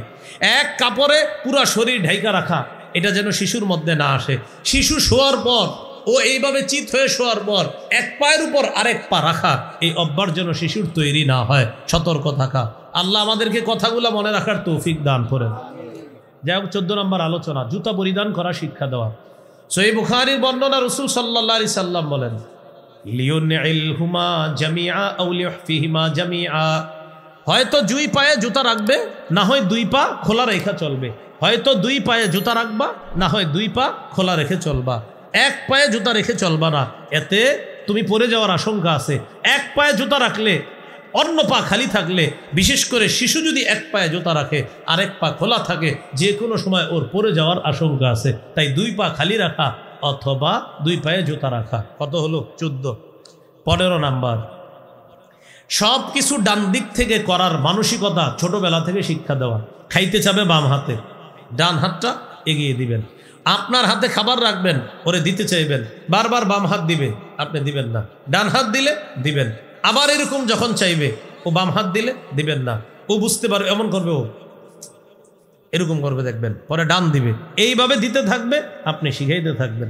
A: এক কাপড়ে পুরা শরীর ঢাইকা রাখা, এটা যেন শিশুর মধ্যে না আসে। শিশু শোয়ার পর ও এইভাবে চিত হয়ে শোয়ার পর এক পায়ের উপর আরেক পা রাখা, এই অভ্যাস যেন শিশুর তৈরি না হয়। সতর্ক থাকা। আল্লাহ আমাদেরকে কথাগুলো মনে রাখার তৌফিক দান করেন। যাই হোক, 14 নম্বর আলোচনা, জুতা পরিধান করা শিক্ষা দেওয়া। সহিহ বুখারীর বর্ণনা, রাসূল সাল্লাল্লাহু আলাইহি সাল্লাম বলেন, লিউনইলহুমা জামিআ আও লিউহফিহিমা জামিআ। হয়তো দুই পায়ে জুতা রাখবে, না হয় দুই পা খোলা রেখে চলবে। হয়তো দুই পায়ে জুতা রাখবা, না হয় দুই পা খোলা রেখে চলবা। এক পায়ে জুতা রেখে চলবা না, এতে তুমি পড়ে যাওয়ার আশঙ্কা আছে। এক পায়ে জুতা রাখলে, অন্য পা খালি থাকলে, বিশেষ করে শিশু যদি এক পায়ে জুতা রাখে আরেক পা খোলা থাকে, যে কোনো সময় ওর পড়ে যাওয়ার আশঙ্কা আছে। তাই দুই পা খালি রাখা অথবা দুই পায়ে জুতা রাখা। কত হলো? 14। 15 নাম্বার, সব কিছু ডান দিক থেকে করার মানসিকতা ছোটবেলা থেকে শিক্ষা দেওয়া। খাইতে চাবে বাম হাতে, ডান হাতটা এগিয়ে দিবেন। আপনার হাতে খাবার রাখবেন, ওরে দিতে চাইবেন, বারবার বাম হাত দিবে, আপনি দিবেন না। ডান হাত দিলে দিবেন। আবার এরকম যখন চাইবে, ও বাম হাত দিলে দিবেন না। ও বুঝতে পারবে, এমন করবে, ও এরকম করবে, দেখবেন পরে ডান দিবে। এইভাবে দিতে থাকবে, আপনি শিখাইতে থাকবেন।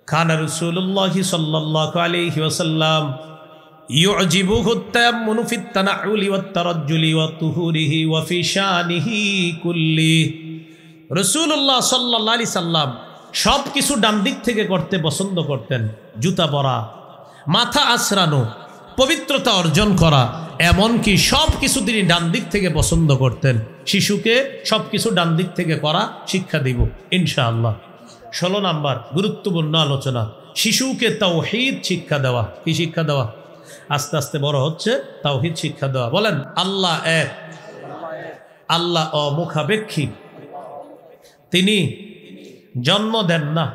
A: কানা রাসূলুল্লাহি সাল্লাল্লাহু আলাইহি ওয়াসাল্লাম ইউজিবুহু তায়াম্মুনু ফিত তানাউলি ওয়াত তারাজ্জুলি ওয়াত তুহুরিহি ওয়া ফি শানিহি কুল্লি। রাসূলুল্লাহ সাল্লাল্লাহু আলাইহি সাল্লাম সব কিছু ডান দিক থেকে করতে পছন্দ করতেন। জুতা পরা, মাথা আছড়ানো, পবিত্রতা অর্জন করা, এমনকি সব কিছু তিনি ডান দিক থেকে পছন্দ করতেন। শিশুকে সব কিছু ডান দিক থেকে করা শিক্ষা দিব ইনশাআল্লাহ। 16 নাম্বার গুরুত্বপূর্ণ আলোচনা, শিশুকে তাওহীদ শিক্ষা দেওয়া। কি শিক্ষা দেওয়া? আস্তে আস্তে বড় হচ্ছে, তাওহীদ শিক্ষা দেওয়া। বলেন আল্লাহ এক, আল্লাহ অমুখাপেক্ষী, তিনি জন্ম দেন না,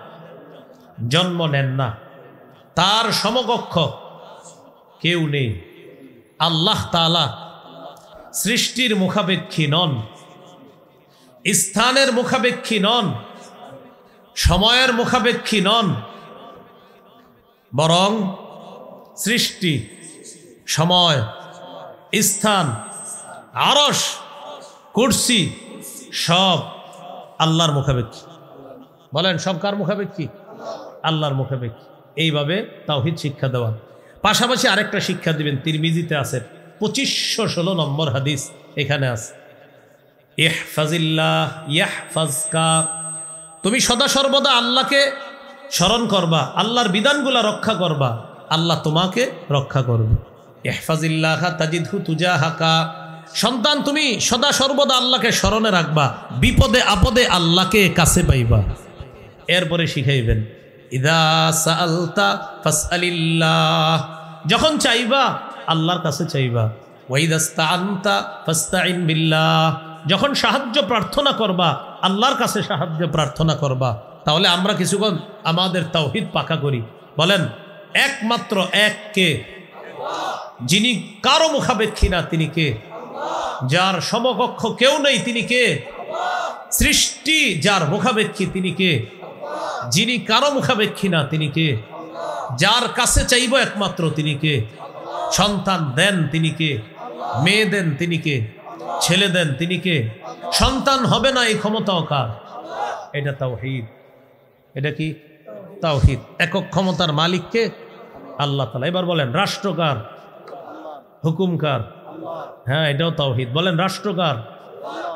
A: জন্ম নেন না, তার সমকক্ষ কেউ নেই। আল্লাহ তাআলা সৃষ্টির মুখাপেক্ষী নন, স্থানের মুখাপেক্ষী নন, সময়ের মুখাপেক্ষী নন, বরং সৃষ্টি, সময়, স্থান, আরশ, কুরসি সব আল্লাহর মুখাপেক্ষী। বলেন সব কার মুখাপেক্ষী? আল্লাহর মুখাপেক্ষী। এইভাবে তাওহীদ শিক্ষা দেওয়া। পাশাপাশি আরেকটা শিক্ষা দিবেন, তিরমিজিতে আছে 2516 নম্বর হাদিস, এখানে আছে, ইহফাজিল্লাহ ইয়াহফাজকা। তুমি সদা সর্বদা আল্লাহকে স্মরণ করবা, আল্লাহর বিধানগুলা রক্ষা করবা, আল্লাহ তোমাকে রক্ষা করবে। ইহফাজিল্লাহ তাজিদহু তুজাহাকা। সন্তান, তুমি সদা সর্বদা আল্লাহকে স্মরণে রাখবা, বিপদে আপদে আল্লাহকে কাছে পাইবা। এরপরে শিখাইবেন, ইদা সাআলতা ফাসআলিল্লাহ। যখন চাইবা আল্লাহর কাছে চাইবা। ওয়াইদাস্তাআনতা ফাস্তাইন বিল্লাহ। যখন সাহায্য প্রার্থনা করবা আল্লাহর কাছে সাহায্য প্রার্থনা করবা। তাহলে আমরা কিছুক্ষণ আমাদের তাওহীদ পাকা করি। বলেন একমাত্র এক কে? যিনি কারো মুখাপেক্ষী না, তিনি কে? যার সমকক্ষ কেউ নেই, তিনি কে? সৃষ্টি যার মুখাপেক্ষী, তিনি কে? যিনি কারো মুখাপেক্ষী না, তিনি কে? যার কাছে চাইব একমাত্র, তিনি কে? সন্তান দেন, তিনি কে? মেয়ে দেন, তিনি কে? ছেলে দেন, তিনি কে? সন্তান হবে না এই ক্ষমতাও কার? এটা তাওহীদ। এটা কি? তাওহীদ। একক ক্ষমতার মালিক কে? আল্লাহ তাআলা। এবার বলেন রাষ্ট্রকার? হুকুমকার? হ্যাঁ, এটাও তাওহীদ। বলেন রাষ্ট্রকার?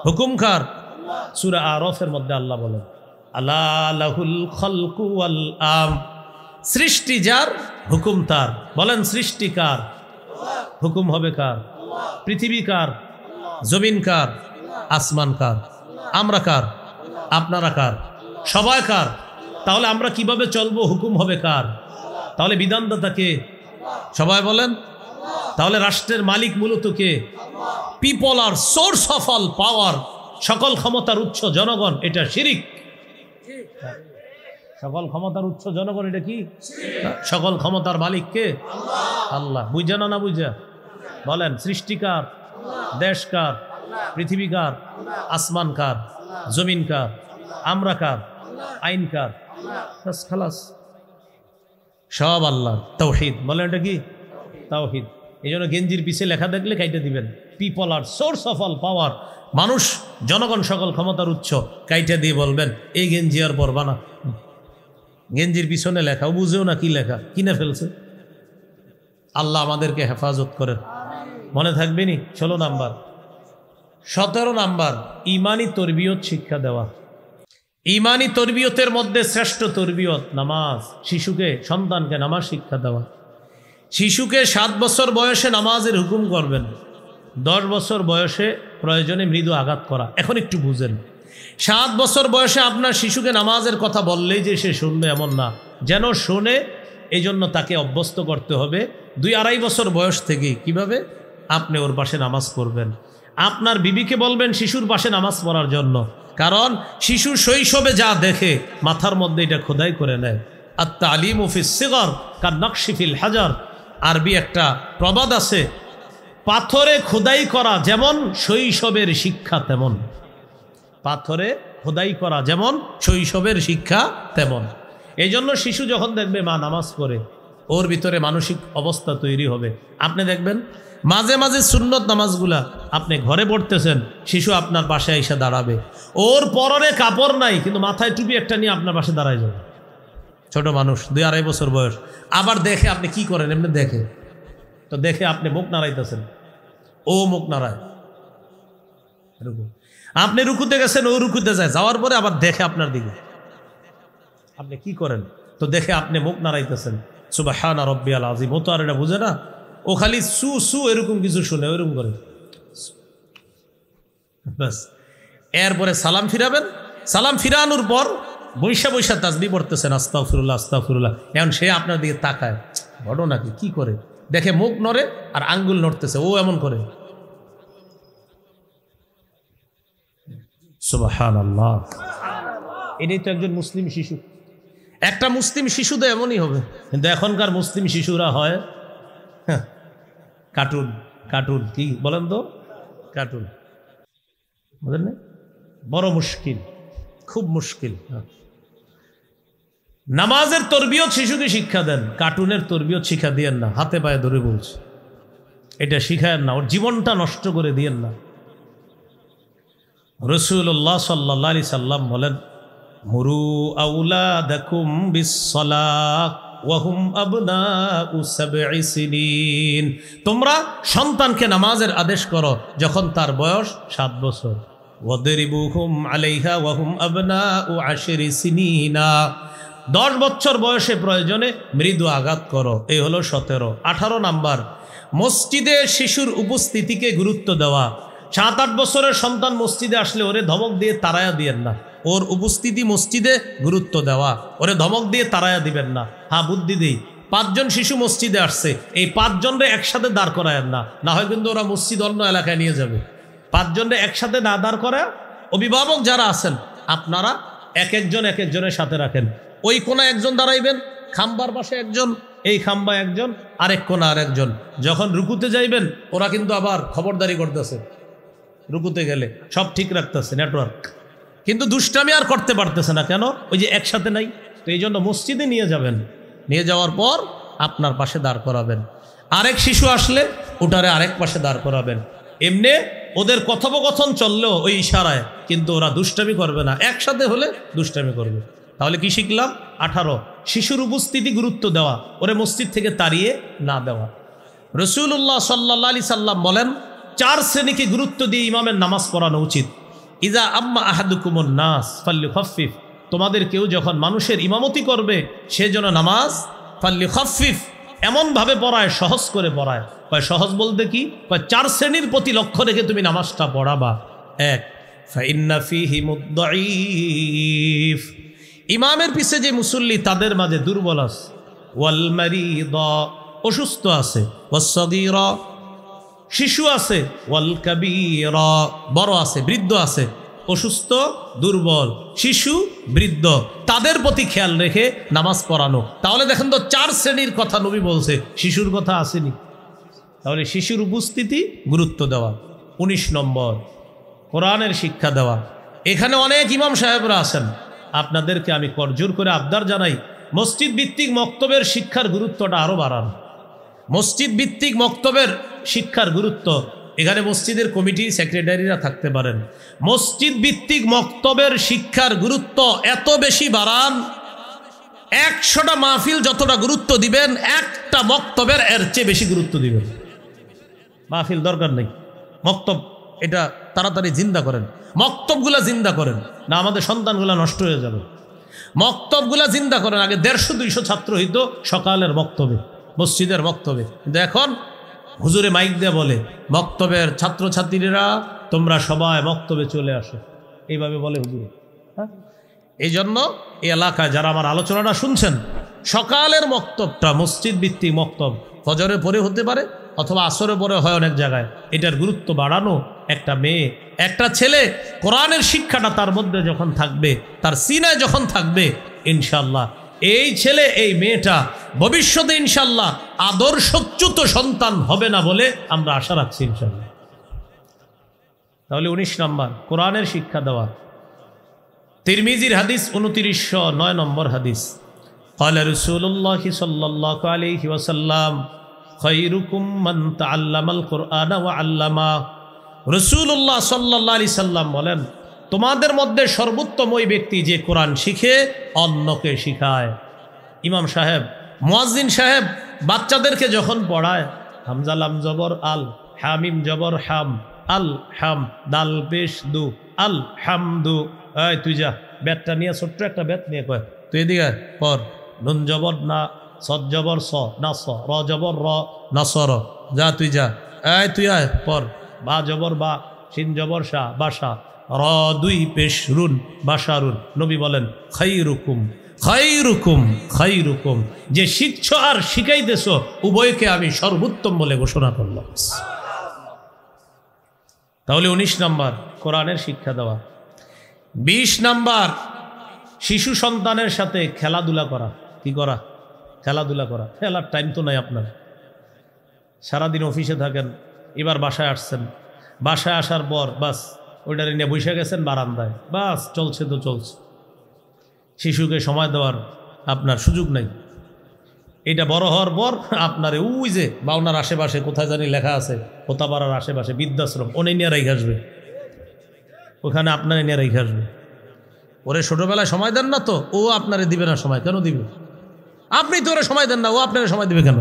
A: হুকুমকার? সূরা আরাফের মধ্যে আল্লাহ বলেন, আলা লাহুল খালকু ওয়াল আম। সৃষ্টি যার, হুকুম তার। বলেন সৃষ্টি কার? হুকুম হবে কার? পৃথিবী কার? জমিন কার? আসমান কার? আমরা কার? আপনারা কার? সবাই কার? তাহলে আমরা কিভাবে চলবো? হুকুম হবে কার? তাহলে বিধানদাতা কে? সবাই বলেন। তাহলে রাষ্ট্রের মালিক মূলত কে? People are source of all power. সকল ক্ষমতার উৎস জনগণ, এটা শিরিক। সকল ক্ষমতার উৎস জনগণ, এটা কি? সকল ক্ষমতার মালিক কে? আল্লাহ। বুঝা না বুঝা? বলেন সৃষ্টিকার, দেশকার, পৃথিবী কার? আসমান কার? জমিন কার? আমরা কার? আইন কার? বাস খালাস, সব আল্লাহ। তাওহীদ বলেন, এটা কি? তাওহীদ। এই জন্য গেঞ্জির পিছে লেখা দেখলে কাইটে দিবেন, people are source of all power. মানুষ, জনগণ সকল ক্ষমতার উৎস, কাইটে দিয়ে বলবেন এই গেঞ্জি আর পরবা না। গেঞ্জির পিছনে লেখা, ও বুঝেও না কি লেখা, কিনে ফেলছে। আল্লাহ আমাদেরকে হেফাজত করেন। মনে থাকবে নি? 16 নাম্বার। 17 নাম্বার, ইমানি তরবিয়ত শিক্ষা দেওয়া। ইমানি তরবিয়তের মধ্যে শ্রেষ্ঠ তরবিয়ত নামাজ। শিশুকে, সন্তানকে নামাজ শিক্ষা দেওয়া। শিশুকে 7 বছর বয়সে নামাজের হুকুম করবেন, 10 বছর বয়সে প্রয়োজনে মৃদু আঘাত করা। এখন একটু বুঝেন, 7 বছর বয়সে আপনার শিশুকে নামাজের কথা বললেই যে সে শুনবে এমন না, যেন শোনে। এই জন্য তাকে অভ্যস্ত করতে হবে 2-2.5 বছর বয়স থেকে। কিভাবে? আপনি ওর পাশে নামাজ পড়বেন। আপনার বিবিকে বলবেন শিশুর পাশে নামাজ পড়ার জন্য, কারণ শিশু শৈশবে যা দেখে মাথার মধ্যে এটা খোদাই করে নেয়। আত-তালিমু ফিস সিগর কান-নাকশি ফিল হাজার। আরবি একটা প্রবাদ আছে, পাথরে খোদাই করা যেমন শৈশবের শিক্ষা তেমন। পাথরে খোদাই করা যেমন শৈশবের শিক্ষা তেমন। এই জন্য শিশু যখন দেখবে মা নামাজ পড়ে, ওর ভিতরে মানসিক অবস্থা তৈরি হবে। আপনি দেখবেন মাঝে মাঝে সুন্নত নামাজগুলা আপনি ঘরে পড়তেছেন, শিশু আপনার পাশে এসে দাঁড়াবে। ওর পরনে কাপড় নাই, কিন্তু মাথায় টুপি একটা নিয়ে আপনার পাশে দাঁড়ায় যাবে। ছোট মানুষ, 2-2.5 বছর বয়স। আবার দেখে আপনি কি করেন, এমনি দেখে তো, দেখে আপনি মুখ নাড়াইতেছেন, ও মুখ নাড়ায়। আপনি রুকুতে গেছেন, ও রুকুতে যায়, যাওয়ার পরে আবার দেখে আপনার দিকে, আপনি কি করেন? তো দেখে আপনি মুখ নাড়াইতেছেন, সুবহানা রাব্বিয়াল আযীম। ও তো আর এটা বুঝে না, ও খালি সু সু এরকম কিছু শুনে, ওইরকম করে ব্যাস। এরপরে সালাম ফিরাবেন, সালাম ফিরানোর পর বৈশা বৈশা তাসবিহ পড়তেছেন, আস্তাগফিরুল্লাহ আস্তাগফিরুল্লাহ। এখন সে আপনার দিকে তাকায়, ঘটনাকে কি করে দেখে, মুখ নড়ে আর আঙ্গুল নড়তেছে, ও এমন করে। সুবহানাল্লাহ। এটাই তো একজন মুসলিম শিশু। একটা মুসলিম শিশু তো এমনই হবে, কিন্তু এখনকার মুসলিম শিশুরা হয় কার্টুন। কার্টুন কি বলেন তো? কার্টুন বুঝলেন না? বড় মুশকিল, খুব মুশকিল। নামাজের তরবিয়ত শিশুকে শিক্ষা দেন, কার্টুনের তরবিয়ত শিক্ষা দিয়েন না। হাতে পায়ে ধরে বলছে, এটা শিখায়েন না, ওর জীবনটা নষ্ট করে দিয়েন না। রাসূলুল্লাহ সাল্লাল্লাহু আলাইহি সাল্লাম বলেন, মুরু আওলাদাকুম বিস-সালাহ ওয়া হুম আবনাউ 7 সিনিন। তোমরা সন্তানকে নামাজের আদেশ করো যখন তার বয়স 7 বছর। ওয়াদরিবুহুম আলাইহা ওয়া হুম আবনাউ 10 সিনিনা। 10 বছর বয়সে প্রয়োজনে মৃদু আঘাত করো। এই হলো 17। 18 নাম্বার, মসজিদে শিশুর উপস্থিতিকে গুরুত্ব দেওয়া। 7-8 বছরের সন্তান মসজিদে আসলে ওরে ধমক দিয়ে তাড়ায়া দিয়েন না, ওর উপস্থিতি মসজিদে গুরুত্ব দেওয়া, ওরে ধমক দিয়ে তাড়ায়া দিবেন না। হ্যাঁ, বুদ্ধি দিই, 5 জন শিশু মসজিদে আসছে, এই 5 জনরে একসাথে দাঁড় করায়েন না, না হয় কিন্তু ওরা মসজিদ অন্য এলাকায় নিয়ে যাবে। 5 জনরে একসাথে না দাঁড় করা, অভিভাবক যারা আছেন আপনারা এক একজনের সাথে রাখেন। ওই কোনা একজন দাঁড়াইবেন, খাম্বার পাশে একজন, এই খাম্বা একজন, আরেক কোনা আরেকজন। যখন রুকুতে যাইবেন ওরা কিন্তু আবার খবরদারি করতেছে, রুকুতে গেলে সব ঠিক রাখতেছে নেটওয়ার্ক, কিন্তু দুষ্টামি আর করতে পারতেছে না। কেন? ওই যে একসাথে নাই। তো এই জন্য মসজিদে নিয়ে যাবেন, নিয়ে যাওয়ার পর আপনার পাশে দাঁড় করাবেন। আরেক শিশু আসলে ওটারে আরেক পাশে দাঁড় করাবেন। এমনি ওদের কথোপকথন চললেও ওই ইশারায়, কিন্তু ওরা দুষ্টামি করবে না, একসাথে হলে দুষ্টামি করবে। তাহলে কি শিখলাম? 18, শিশুর উপস্থিতি গুরুত্ব দেওয়া, ওরে মসজিদ থেকে তাড়িয়ে না দেওয়া। রাসূলুল্লাহ সাল্লাল্লাহু আলাইহি সাল্লাম বলেন, 4 শ্রেণীকে গুরুত্ব দিয়ে ইমামের নামাজ পড়ানো উচিত। ইজা আম্মা আহাদুকুমুন নাস ফাল্যুখাফফিফ। তোমাদের কেউ যখন মানুষের ইমামতি করবে সে যেন নামাজ ফাল্যুখাফফিফ এমনভাবে পড়ায়, সহজ করে পড়ায়। কয় সহজ বলতে কি? কয় 4 শ্রেণীর প্রতি লক্ষ্য রেখে তুমি নামাজটা পড়াবা। 1, ফাইন্না ফীহি মুদ্দাঈফ। ইমামের পিছে যে মুসল্লি তাদের মাঝে দুর্বল আছে, ওয়াল মারিদা অসুস্থ আছে, ওয়াস সাগীরা শিশু আছে, ওয়াল কাবীরা বড় আছে, বৃদ্ধ আছে। অসুস্থ, দুর্বল, শিশু, বৃদ্ধ, তাদের প্রতি খেয়াল রেখে নামাজ পড়ানো। তাহলে দেখেন তো 4 শ্রেণীর কথা নবী বলছে, শিশুর কথা আসেনি। তাহলে শিশুর উপস্থিতি গুরুত্ব দেওয়া। 19 নম্বর, কোরআনের শিক্ষা দেওয়া। এখানে অনেক ইমাম সাহেবরা আছেন, আপনাদেরকে আমি করজোর করে আবদার জানাই, মসজিদ ভিত্তিক মক্তবের শিক্ষার গুরুত্বটা আরও বাড়ান। মসজিদ ভিত্তিক মক্তবের শিক্ষার গুরুত্ব, এখানে মসজিদের কমিটি সেক্রেটারিরা থাকতে পারেন। মসজিদ ভিত্তিক মক্তবের শিক্ষার গুরুত্ব এত বেশি বাড়ান, 100টা মাহফিল যতটা গুরুত্ব দিবেন, একটা মক্তবের এর চেয়ে বেশি গুরুত্ব দিবেন। মাহফিল দরকার নেই, মক্তব এটা তাড়াতাড়ি জিন্দা করেন, মক্তবগুলা জিন্দা করেন, না আমাদের সন্তানগুলা নষ্ট হয়ে যাবে। মক্তবগুলা জিন্দা করেন। আগে 150-200 ছাত্র হইতো সকালের মক্তবে, মসজিদের মক্তবে, কিন্তু এখন হুজুরে মাইক দিয়ে বলে, মক্তবের ছাত্রছাত্রীরা তোমরা সবাই মক্তবে চলে আসো, এইভাবে বলে হুজুরে। হ্যাঁ, এই জন্য এই এলাকায় যারা আমার আলোচনাটা শুনছেন, সকালের মক্তবটা মসজিদ ভিত্তিক মক্তব, ফজরের পরে হতে পারে অথবা আসরের পরে হয় অনেক জায়গায়, এটার গুরুত্ব বাড়ানো। একটা মেয়ে, একটা ছেলে কোরআনের শিক্ষাটা তার মধ্যে যখন থাকবে, তার সিনায় যখন থাকবে, ইনশাল্লাহ এই ছেলে এই মেয়েটা ভবিষ্যতে ইনশাল্লাহ আদর্শচ্যুত সন্তান হবে না বলে আমরা আশা রাখছি ইনশাল্লাহ। তাহলে 19 নম্বর কোরআনের শিক্ষা দেওয়া। তিরমিজির হাদিস 2909 নম্বর হাদিস, قال رسول الله صلى الله عليه وسلم خيركم من تعلم القرآن وعلمه। রাসূলুল্লাহ সাল্লাল্লাহু আলাইহি সাল্লাম বলেন, তোমাদের মধ্যে সর্বোত্তম ওই ব্যক্তি যে কোরআন শিখে অন্যকে শিখায়। ইমাম সাহেব, মুয়াজ্জিন সাহেব বাচ্চাদেরকে যখন পড়ায়, হামজা লাম জবর আল, হামিম জবর হাম, আল হাম, দাল পেশ দু, আল হামদু। এই তুই যা, বেতটা নিয়ে, ছোট্ট একটা বেত নিয়ে কয় তুই এদিকে পর। নুন জবর না, সদ জবর স না স, র জবর র না সর, যা তুই যা। এই তুই আয় পর। বা জবর বা, শিন জবর শাহ বাসা, র দুই পেশ রুন বাসারুন। নবী বলেন খাইরুকুম খাইরুকুম খাইরুকুম, যে শিখছ আর শিখাইতেছ উভয়কে আমি সর্বোত্তম বলে ঘোষণা করলাম। তাহলে 19 নম্বর কোরআনের শিক্ষা দেওয়া। 20 নম্বর শিশু সন্তানের সাথে খেলাধুলা করা। কি করা? খেলাধুলা করা। খেলার টাইম তো নাই আপনার, সারাদিন অফিসে থাকেন, এবার বাসায় আসছেন, বাসায় আসার পর বাস ওইটারে নিয়ে বসে গেছেন বারান্দায়, বাস চলছে তো চলছে, শিশুকে সময় দেওয়ার আপনার সুযোগ নেই। এটা বড় হওয়ার পর আপনার ওই যে বাউনার আশেপাশে কোথায় জানি লেখা আছে, কোথাপাড়ার আশেপাশে বৃদ্ধাশ্রম, ওনে নিয়ে রেখে আসবে, ওখানে আপনারে নিয়ে রেখে আসবে। ওরে ছোটোবেলায় সময় দেন না তো, ও আপনারে দিবে না সময়। কেন দিবে? আপনি তো ওরে সময় দেন না, ও আপনারে সময় দিবে কেন?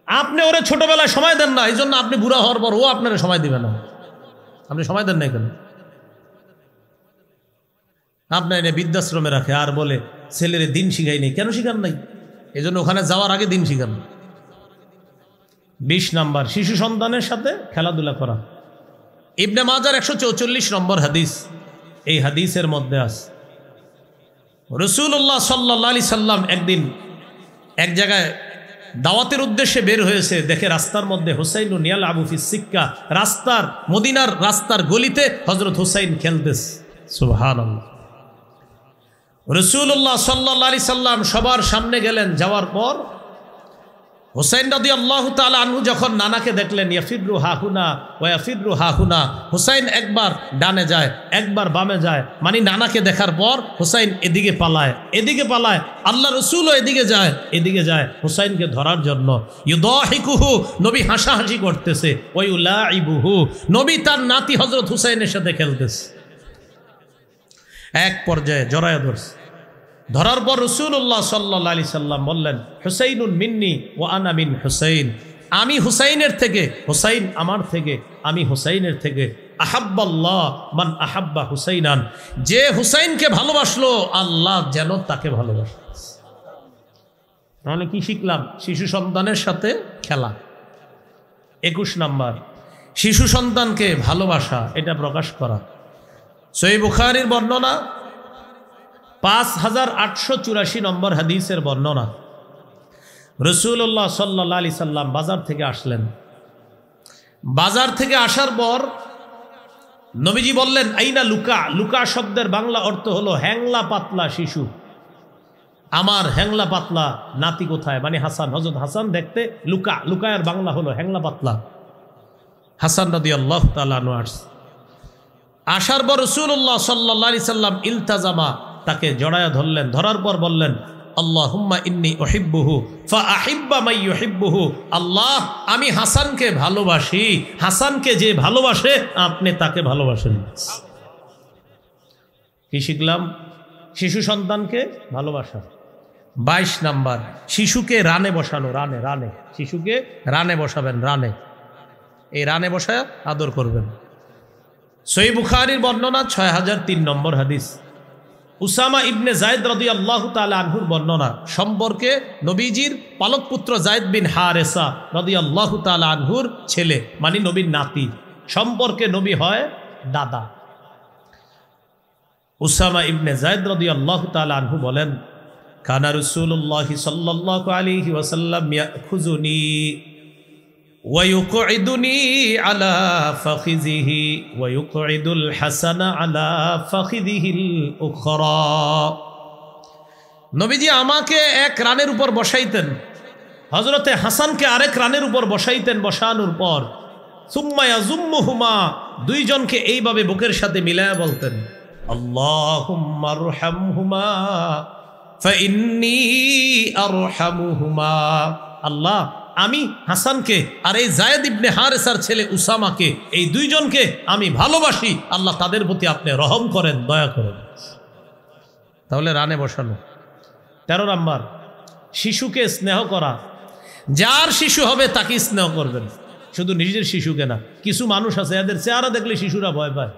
A: আপনি ওরে ছোটোবেলায় সময় দেন না, এই জন্য আপনি বুড়া হওয়ার পর ও আপনারে সময় দিবে না। আপনি সময় দেন না কেন? আপনার এনে বৃদ্ধাশ্রমে রাখে আর বলে ছেলেরে দিন শিখাই নেই। কেন শিখান নাই? এই জন্য ওখানে যাওয়ার আগে দিন শিখান। 20 নম্বর শিশু সন্তানের সাথে খেলাধুলা করা। ইবনে মাজার 144 নম্বর হাদিস, এই হাদিসের মধ্যে আছে রাসূলুল্লাহ সাল্লাল্লাহু আলাইহি সাল্লাম একদিন এক জায়গায় দাওয়াতের উদ্দেশ্যে বের হয়েছে, দেখে রাস্তার মধ্যে হুসাইন ইয়ালআবু ফিস সিক্কা, রাস্তার মদিনার রাস্তার গলিতে হযরত হুসাইন খেলতেছে। সুবহানাল্লাহ। রাসূলুল্লাহ সাল্লাল্লাহু আলাইহি সাল্লাম সবার সামনে গেলেন, যাওয়ার পর হুসাইন রাদিয়াল্লাহু তাআলা আনহু যখন নানাকে দেখলেন, ইয়াফিরু হাহুনা ওয়া ইয়াফিরু হাহুনা, হুসাইন একবার ডানে যায় একবার বামে যায়, মানে নানাকে দেখার পর হুসাইন এদিকে পালায় এদিকে পালায়, আল্লাহ রাসূলও এদিকে যায় হুসাইনকে ধরার জন্য। ইউদাহিকুহু, নবী হাসাহাসি করতেছে, ওয়া ইউলাইবুহু, নবী তার নাতি হযরত হুসাইনের সাথে খেলতেছে। এক পর্যায়ে জড়ায় ধরছে, ধরার পর রাসূলুল্লাহ সাল্লাল্লাহু আলাইহি সাল্লাম বললেন, হুসাইনুন মিন্নি ওয়া আনা মিন হুসাইন, আমি হুসাইনের থেকে, হুসাইন আমার থেকে, আমি হুসাইনের থেকে। আহাব্বাল্লাহ মান আহাব্বা হুসাইনান, যে হুসাইনকে ভালোবাসলো আল্লাহ যেন তাকে ভালোবাসে। তাহলে কি শিখলাম? শিশু সন্তানের সাথে খেলা। 21 নম্বর শিশু সন্তানকে ভালোবাসা, এটা প্রকাশ করা। সহিহ বুখারীর বর্ণনা 5884 নম্বর হাদিসের বর্ণনা, রাসূলুল্লাহ সাল্লাল্লাহু আলাইহি সাল্লাম বাজার থেকে আসলেন। বাজার থেকে আসার পর নবীজি বললেন, আইনা লুকা। লুকা শব্দের বাংলা অর্থ হলো হ্যাংলা পাতলা শিশু। আমার হ্যাংলা পাতলা নাতি কোথায়? মানে হাসান, হযরত হাসান দেখতে লুকা, লুকায়ের বাংলা হলো হ্যাংলা পাতলা। হাসান রাদিয়াল্লাহু তাআলা আনহু আসছে। আসার পর রাসূলুল্লাহ সাল্লাল্লাহু আলাইহি সাল্লাম ইলতাজামা, তাকে জড়ায়া ধরলেন, ধরার পর বললেন আল্লাহুম্মা ইন্নী উহিব্বুহু ফাআহিব্বা মান ইউহিব্বুহু, আল্লাহ আমি হাসানকে ভালোবাসি, হাসানকে যে ভালোবাসে আপনি তাকে ভালোবাসেন। কি শিখলাম? শিশু সন্তানকে ভালোবাসা। 22 নাম্বার, শিশুকে রানে বসানো, রানে রানে শিশুকে রানে বসাবেন, রানে, এই রানে বসায় আদর করবেন। সহিহ বুখারীর বর্ণনা 6003 নম্বর হাদিস, উসামা ইবনে যায়েদ রাদিয়াল্লাহু তাআলা আনহুর বর্ণনা সম্পর্কে নবীজির পালক পুত্র যায়েদ বিন হারেসা রাদিয়াল্লাহু তাআলা আনহুর ছেলে, মানে নবীর নাতি সম্পর্কে নবী হয় দাদা। উসামা ইবনে যায়েদ রাদিয়াল্লাহু তাআলা আনহু বলেন কানা রাসূলুল্লাহ সাল্লাল্লাহু আলাইহি ওয়াসাল্লাম ইয়াখুযুনি ওয়া ইউকঈদুনি আলা ফাখিযিহি ওয়া ইউকঈদুল হাসানা আলা ফাখিযিহিল উখরা। নবীজি আমাকে এক রানের উপর বসাইতেন, হযরতে হাসানকে আরেক রানের উপর বসাইতেন, বসানোর পর সুম্মা ইয়াজুম্মুহুমা, দুইজনকে এইভাবে বুকের সাথে মিলায়া বলতেন আল্লাহুম্মা আরহামহুমা ফাইন্নী আরহামুহুমা, আল্লাহ আমি হাসানকে আর এই যায়েদ ইবনে হারেসার ছেলে উসামাকে, এই দুইজনকে আমি ভালোবাসি, আল্লাহ তাদের প্রতি আপনি রহম করেন, দয়া করেন। তাহলে রানে বসানো। 13 নাম্বার, শিশুকে স্নেহ করা। যার শিশু হবে তাকে স্নেহ করবেন, শুধু নিজের শিশুকে না। কিছু মানুষ আছে এদের চেহারা দেখলে শিশুরা ভয় পায়।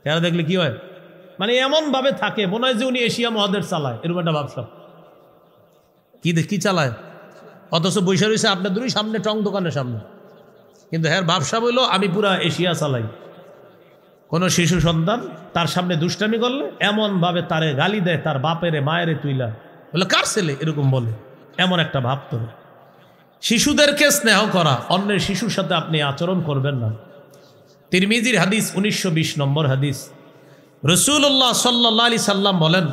A: চেহারা দেখলে কি হয়, মানে এমনভাবে থাকে মনে হয় যে উনি এশিয়া মহাদেশ চালায়, এরকম একটা ভাবসাব। কি চালায়, অথচ বৈশা রয়েছে আপনার দুই সামনে, টং দোকানের সামনে, কিন্তু হ্যাঁ ভাবসাব হইলো আমি পুরা এশিয়া চালাই। কোনো শিশু সন্তান তার সামনে দুষ্টামি করলে এমনভাবে তারে গালি দেয়, তার বাপেরে মায়েরে তুইলা, বলে কার ছেলে, এরকম বলে, এমন একটা ভাব তো। শিশুদেরকে স্নেহ করা, অন্যের শিশুর সাথে আপনি আচরণ করবেন না। তিরমিজির হাদিস 1920 নম্বর হাদিস, রাসূলুল্লাহ সাল্লাল্লাহু আলাইহি সাল্লাম বলেন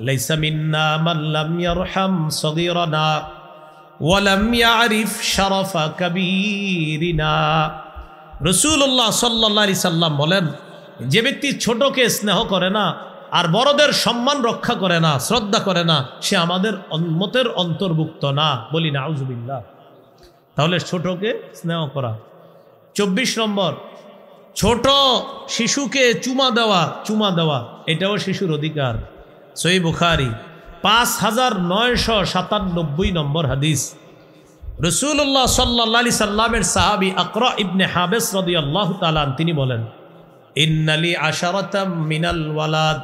A: লাইসা মিন্না মান লাম ইয়ারহাম সগীরানা ওয়া লাম ইয়ারিফ শারাফা কাবীরিনা। রাসূলুল্লাহ সাল্লাল্লাহু আলাইহি সাল্লাম বলেন যে ব্যক্তি ছোটকে স্নেহ করে না আর বড়দের সম্মান রক্ষা করে না, শ্রদ্ধা করে না, সে আমাদের উম্মতের অন্তর্ভুক্ত না। বলি নাউযুবিল্লাহ। তাহলে ছোটকে স্নেহ করা। 24 নম্বর, ছোট শিশুকে চুমা দেওয়া এটাও শিশুর অধিকার। সহিহ বুখারী 5997 নম্বর হাদিস, রাসূলুল্লাহ সাল্লাল্লাহু আলাইহি সাল্লামের সাহাবী আকরা ইবনে হাবিস রাদিয়াল্লাহু তাআলা তিনি বলেন ইন্নালি আশারাতাম মিনাল ওয়ালাদ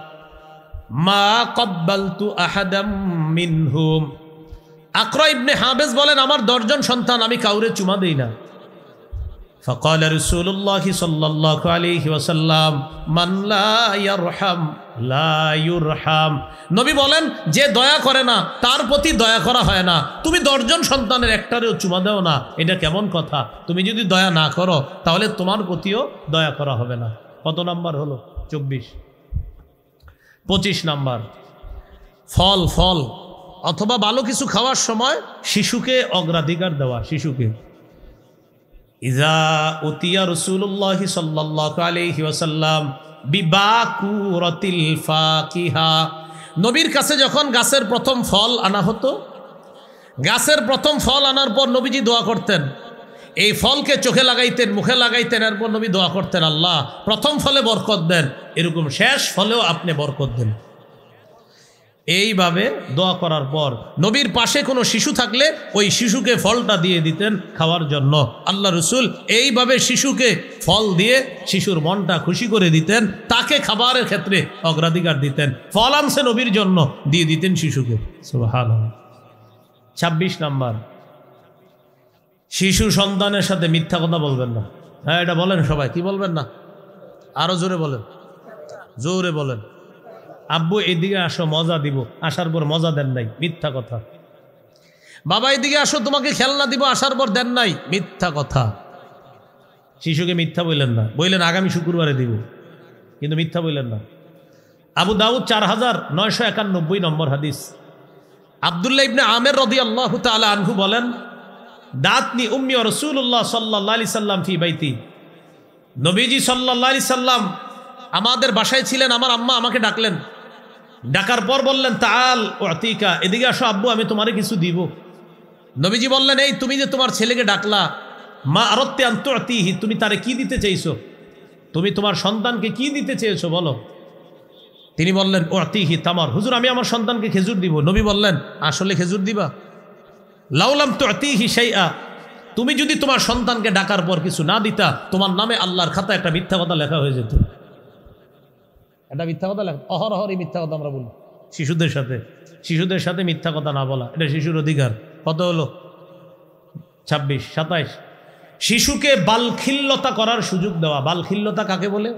A: মা ক্বাব্বালতু আহাদাম মিনহুম। আকরা ইবনে হাবিস বলেন আমার 10 জন সন্তান, আমি কাউরে চুমা দেই না। فقال رسول الله صلى الله عليه وسلم من لا يرحم لا يرحم। নবী বলেন যে দয়া করে না তার প্রতি দয়া করা হয় না। তুমি 10 জন সন্তানের একটারেও চুমা দাও না, এটা কেমন কথা? তুমি যদি দয়া না করো তাহলে তোমার প্রতিও দয়া করা হবে না। কত নাম্বার হলো? 24। 25 নাম্বার, ফল অথবা ভালো কিছু খাওয়ার সময় শিশুকে অগ্রাধিকার দেওয়া। শিশুকে ইজা উতিয়া রাসূলুল্লাহ সাল্লাল্লাহু আলাইহি ওয়াসাল্লাম বিবাকুরাতিল ফাকিহা, নবীর কাছে যখন গাছের প্রথম ফল আনা হতো, গাছের প্রথম ফল আনার পর নবীজি দোয়া করতেন। এই ফলকে চোখে লাগাইতেন, মুখে লাগাইতেন, এরপর নবী দোয়া করতেন আল্লাহ প্রথম ফলে বরকত দেন, এরকম শেষ ফলেও আপনি বরকত দেন। এইভাবে দোয়া করার পর নবীর পাশে কোনো শিশু থাকলে ওই শিশুকে ফলটা দিয়ে দিতেন খাওয়ার জন্য। আল্লাহ রসুল এইভাবে শিশুকে ফল দিয়ে শিশুর মনটা খুশি করে দিতেন, তাকে খাবারের ক্ষেত্রে অগ্রাধিকার দিতেন। ফল আনছে নবীর জন্য, দিয়ে দিতেন শিশুকে। সুবহানাল্লাহ। 26 নাম্বার, শিশু সন্তানের সাথে মিথ্যা কথা বলবেন না। হ্যাঁ এটা বলেন সবাই, কি বলবেন না? আরো জোরে বলেন, জোরে বলেন। আব্বু এদিকে আসো মজা দিব, আসার পর মজা দেন নাই, মিথ্যা কথা। বাবা এদিকে আসো তোমাকে খেলনা দিব, আসার পর দেন নাই, মিথ্যা কথা। শিশুকে মিথ্যা বললেন না, বললেন আগামী শুক্রবারে দিব, কিন্তু মিথ্যা বললেন না। আবু দাউদ 4991 নম্বর হাদিস, আব্দুল্লাহ ইবনে আমের রাদিয়াল্লাহু তাআলা আনহু বলেন দাতনি উম্মি রাসূলুল্লাহ সাল্লাল্লাহু আলাইহি সাল্লাম ফি বাইতি, নবীজি সাল্লাল্লাহু আলাইহি সাল্লাম আমাদের বাসায় ছিলেন, আমার আম্মা আমাকে ডাকলেন, ডাকার পর বললেন তাআল উতিকা, এদিকে আসো আব্বু, আমি তোমারে কিছু দিব। নবীজি বললেন, এই তুমি যে তোমার ছেলেকে ডাকলা, মা আরাদতি আন তুতিহি, তুমি তারে কি দিতে চাইছো, তুমি তোমার সন্তানকে কি দিতে চেয়েছো বলো। তিনি বললেন উতিহি তামার, হুজুর আমি আমার সন্তানকে খেজুর দিব। নবী বললেন, আসলে খেজুর দিবা? লাউলাম তুতিহি শাইআ, তুমি যদি তোমার সন্তানকে ডাকার পর কিছু না দিতা, তোমার নামে আল্লাহর খাতায় একটা মিথ্যা কথা লেখা হয়ে যেত। এটা মিথ্যা কথা লেখা, অহরহরই মিথ্যা কথা আমরা বলি শিশুদের সাথে মিথ্যা কথা না বলা, এটা শিশুর অধিকার। কত হলো? 26, 27। শিশুকে বালখিল্যতা করার সুযোগ দেওয়া। বালখিল্যতা কাকে বলে?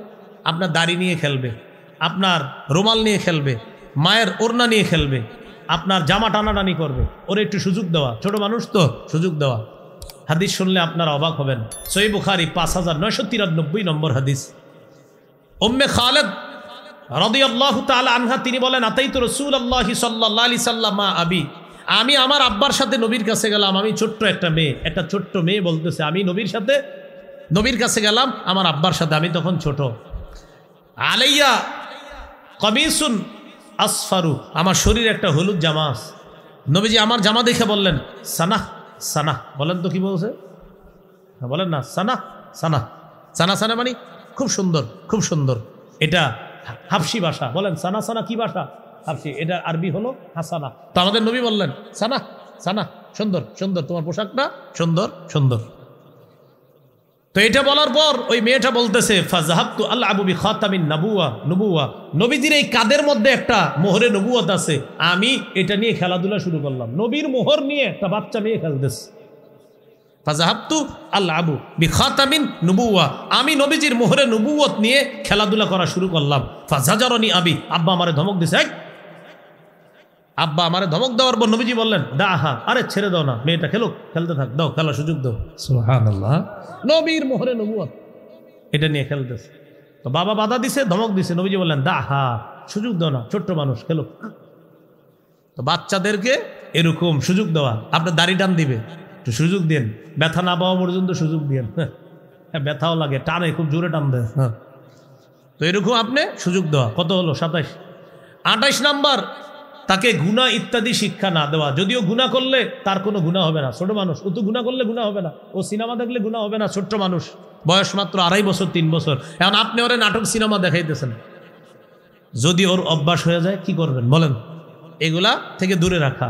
A: আপনার দাড়ি নিয়ে খেলবে, আপনার রুমাল নিয়ে খেলবে, মায়ের ওড়না নিয়ে খেলবে, আপনার জামা টানাটানি করবে, ওর একটু সুযোগ দেওয়া। ছোট মানুষ তো, সুযোগ দেওয়া। হাদিস শুনলে আপনারা অবাক হবেন। সহিহ বুখারী 5993 নম্বর হাদিস। উম্মে খালেদ রাদিয়াল্লাহু তাআলা আনহা তিনি বলেন, আতাইতু রাসূলুল্লাহি সাল্লাল্লাহু আলাইহি সাল্লাম মা আবি, আমি আমার আব্বার সাথে নবীর কাছে গেলাম। আমি ছোট্ট একটা মেয়ে, একটা ছোট্ট মেয়ে বলতেছে, আমি নবীর কাছে গেলাম আমার আব্বার সাথে, আমি তখন ছোট। আলাইয়া কমিসুন আসফারু, আমার শরীরে একটা হলুদ জামা আছে। নবীজি আমার জামা দেখে বললেন সানাহ সানাহ, বলেন তো কি বলছে? বলেন না, সানাহ সানাহ, সানা সানা মানে খুব সুন্দর, খুব সুন্দর। এটা হাফসি ভাষা। বলেন সানা সানা কি ভাষা? হাফসি। এটা আরবি হলো হাসানা। তো আমাদের নবী বললেন সানা সানা, সুন্দর সুন্দর, তোমার পোশাকটা সুন্দর সুন্দর। তো এটা বলার পর ওই মেয়েটা বলতেছে, ফাযহাবতু আলআবু বিখাতামিন নবুওয়া, নবীজির এই কাদের মধ্যে একটা মোহরে নবুয়ত আছে, আমি এটা নিয়ে খেলাধুলা শুরু করলাম। নবীর মোহর নিয়ে একটা বাচ্চা মেয়ে খেলতেছে। ফাযহাবতু আলআবু বিখাতামিন নবুওয়া, আমি নবীজির মোহরে নবুয়ত নিয়ে খেলাধুলা করা শুরু করলাম। ফাযাজারানি আবি, আব্বা আমারে ধমক দিছে। আব্বা আমারে ধমক দেওয়ার পর নবীজি বললেন দাহা, আরে ছেড়ে দাও না, মেয়েটা খেলুক, খেলতে থাক, দাও খেলার সুযোগ দাও। সুবহানাল্লাহ, নবীর মোহরে নবুয়ত এটা নিয়ে খেলতেছে। তো বাবা বাধা দিছে, ধমক দিছে। নবীজি বললেন দাহা, সুযোগ দাও না, ছোট্ট মানুষ খেলুক। তো বাচ্চাদেরকে এরকম সুযোগ দেওয়া, আপনার দাড়ি টান দিবে, একটু সুযোগ দিন, ব্যথা না পাওয়া পর্যন্ত সুযোগ দিন। হ্যাঁ, ব্যথাও লাগে, টানে, খুব জোরে টান দেয়। হ্যাঁ, তো এরকম আপনি সুযোগ দেওয়া। কত হলো? 27। 28 নাম্বার, তাকে গুনাহ ইত্যাদি শিক্ষা না দেওয়া। যদিও গুনাহ করলে তার কোনো গুনাহ হবে না, ছোট মানুষ, ও তো গুনাহ করলে গুনাহ হবে না, ও সিনেমা দেখলে গুনাহ হবে না, ছোট্ট মানুষ, বয়স মাত্র 2.5 বছর 3 বছর। এখন আপনি ওরে নাটক সিনেমা দেখাইতেছেন, যদি ওর অভ্যাস হয়ে যায় কি করবেন বলেন? এগুলা থেকে দূরে রাখা।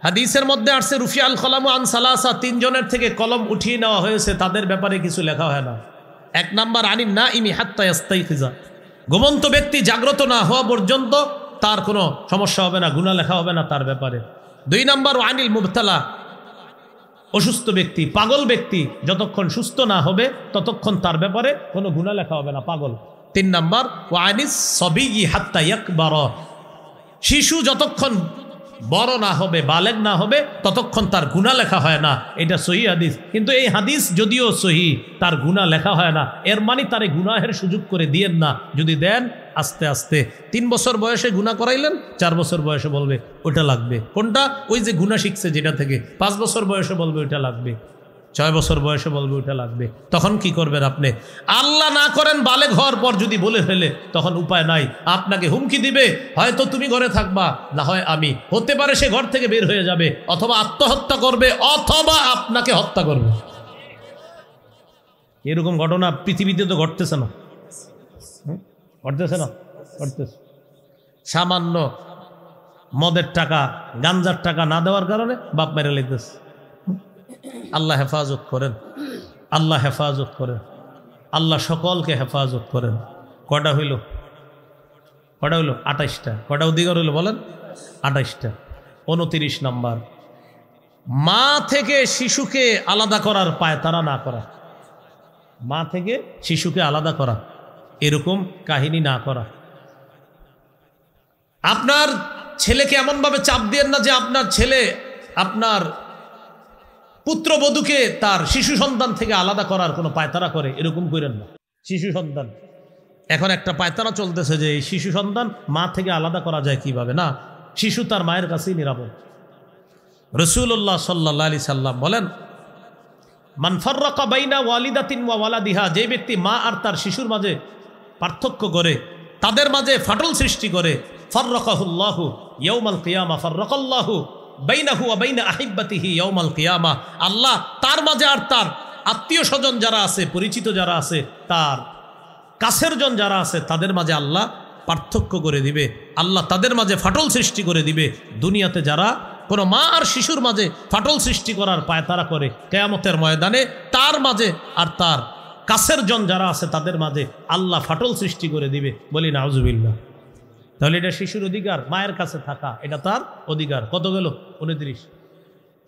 A: হাদিসের মধ্যে আসছে রুফিআল কলামু আন সালাসা, 3 জনের থেকে কলম উঠিয়ে নেওয়া হয়েছে, তাদের ব্যাপারে কিছু লেখা হয় না। 1 নাম্বার আনিন নাইমি হাত্তা ইয়াস্তাইকিজা, ঘুমন্ত ব্যক্তি জাগ্রত না হওয়া পর্যন্ত তার কোনো সমস্যা হবে না, গুনাহ লেখা হবে না তার ব্যাপারে। 2 নাম্বার আনিল মুবতালা, অসুস্থ ব্যক্তি, পাগল ব্যক্তি যতক্ষণ সুস্থ না হবে ততক্ষণ তার ব্যাপারে কোনো গুনাহ লেখা হবে না, পাগল। 3 নাম্বার ওয়ানিস সবিয়্যি হাত্তা ইয়াকবার, শিশু যতক্ষণ বড় না হবে, বালেগ না হবে, ততক্ষণ তার গুনাহ লেখা হয় না। এটা সহিহ হাদিস। কিন্তু এই হাদিস যদিও সহিহ, তার গুনাহ লেখা হয় না, এর মানে তারে গুনাহের সুযোগ করে দিয়েন না। যদি দেন, আস্তে আস্তে 3 বছর বয়সে গুনাহ করাইলেন, 4 বছর বয়সে বলবে ওটা লাগবে। কোনটা? ওই যে গুনাহ শিখছে যেটা থেকে। 5 বছর বয়সে বলবে ওইটা লাগবে, 6 বছর বয়সে বলবে ওইটা লাগবে। তখন কি করবেন আপনি? আল্লাহ না করেন বালেগ হওয়ার পর যদি বলে ফেলে, তখন উপায় নাই, আপনাকে হুমকি দিবে, হয়তো তুমি ঘরে থাকবা, না হয় আমি, হতে পারে সে ঘর থেকে বের হয়ে যাবে, অথবা আত্মহত্যা করবে, অথবা আপনাকে হত্যা করবে। এরকম ঘটনা পৃথিবীতে তো ঘটতেছে না, ঘটতেছে না, ঘটতেছে। সামান্য মদের টাকা, গাঞ্জার টাকা না দেওয়ার কারণে বাপ মেরে লেগতেছে। আল্লাহ হেফাজত করেন, আল্লাহ হেফাজত করেন, আল্লাহ সকলকে হেফাজত করেন। কটা হইল? 28টা। কটা অধিকার হইল বলেন? 28টা। 29 নাম্বার, মা থেকে শিশুকে আলাদা করার পায়তারা না করা। মা থেকে শিশুকে আলাদা করা, এরকম কাহিনী না করা। আপনার ছেলেকে এমনভাবে চাপ দিয়েন না যে আপনার ছেলে আপনার পুত্রবধূকে তার শিশু সন্তান থেকে আলাদা করার কোনো পায়তারা করে, এরকম করেন না। শিশু সন্তান, এখন একটা পায়তারা চলতেছে যে এই শিশু সন্তান মা থেকে আলাদা করা যায় কিভাবে। না, শিশু তার মায়ের কাছেই নিরাপদ। রাসূলুল্লাহ সাল্লাল্লাহু আলাইহি সাল্লাম বলেন, মান ফাররাকা বাইনা ওয়ালিদাতিন ওয়া ওয়ালাদিহা, যে ব্যক্তি মা আর তার শিশুর মাঝে পার্থক্য করে, তাদের মাঝে ফাটল সৃষ্টি করে, ফাররাকাহুল্লাহু ইয়াউমাল কিয়ামা ফাররাকাল্লাহু বাইনাহু ওয়া বাইনা আহিব্বাতিহি ইয়াউমাল কিয়ামা, আল্লাহ তার মাঝে আর তার আত্মীয় স্বজন যারা আছে, পরিচিত যারা আছে, তার কাছের জন যারা আছে, তাদের মাঝে আল্লাহ পার্থক্য করে দিবে, আল্লাহ তাদের মাঝে ফাটল সৃষ্টি করে দিবে। দুনিয়াতে যারা কোনো মা আর শিশুর মাঝে ফাটল সৃষ্টি করার পায়তারা করে, কিয়ামতের ময়দানে তার মাঝে আর তার কাছের জন যারা আছে তাদের মাঝে আল্লাহ ফাটল সৃষ্টি করে দিবে। বলি নাউজুবিল্লাহ। তাহলে এটা শিশুর অধিকার, মায়ের কাছে থাকা, এটা তার অধিকার। কত গেল? 29।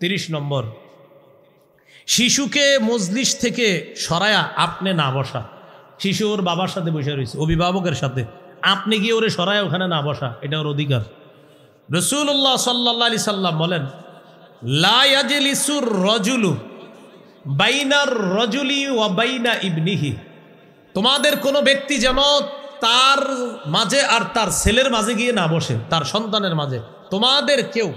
A: 30 নম্বর, শিশুকে মজলিস থেকে সরায়া আপনি না বসা। শিশু ওর বাবার সাথে বসে রয়েছে, অভিভাবকের সাথে, আপনি গিয়ে ওরে সরায়া ওখানে না বসা, এটা ওর অধিকার। রাসূলুল্লাহ সাল্লাল্লাহু আলাইহি সাল্লাম বলেন, লা ইয়াজলিসুর রাজুলু বাইনার রাজুলি ওয়া বাইনা ইবনিহি, তোমাদের কোনো ব্যক্তি যেন তার মাঝে আর তার ছেলের মাঝে গিয়ে না বসে, তার সন্তানের মাঝে। তোমাদের কেউ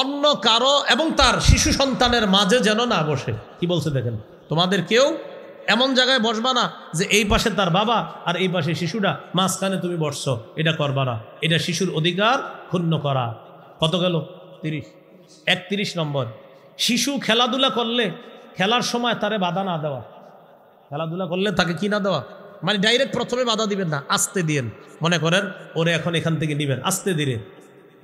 A: অন্য কারো এবং তার শিশু সন্তানের মাঝে যেন না বসে। কি বলছে দেখেন, তোমাদের কেউ এমন জায়গায় বসবা না যে এই পাশে তার বাবা আর এই পাশে শিশুটা, মাঝখানে তুমি বসছো, এটা করবা না। এটা শিশুর অধিকার ক্ষুণ্ণ করা। কত গেল? 30। 31 নম্বর, শিশু খেলাধুলা করলে খেলার সময় তারে বাধা না দেওয়া। খেলাধুলা করলে তাকে কি না দেওয়া, মানে ডাইরেক্ট প্রথমে বাধা দিবেন না, আস্তে দিয়েন। মনে করেন ওরে এখন এখান থেকে নিবেন, আস্তে ধীরে,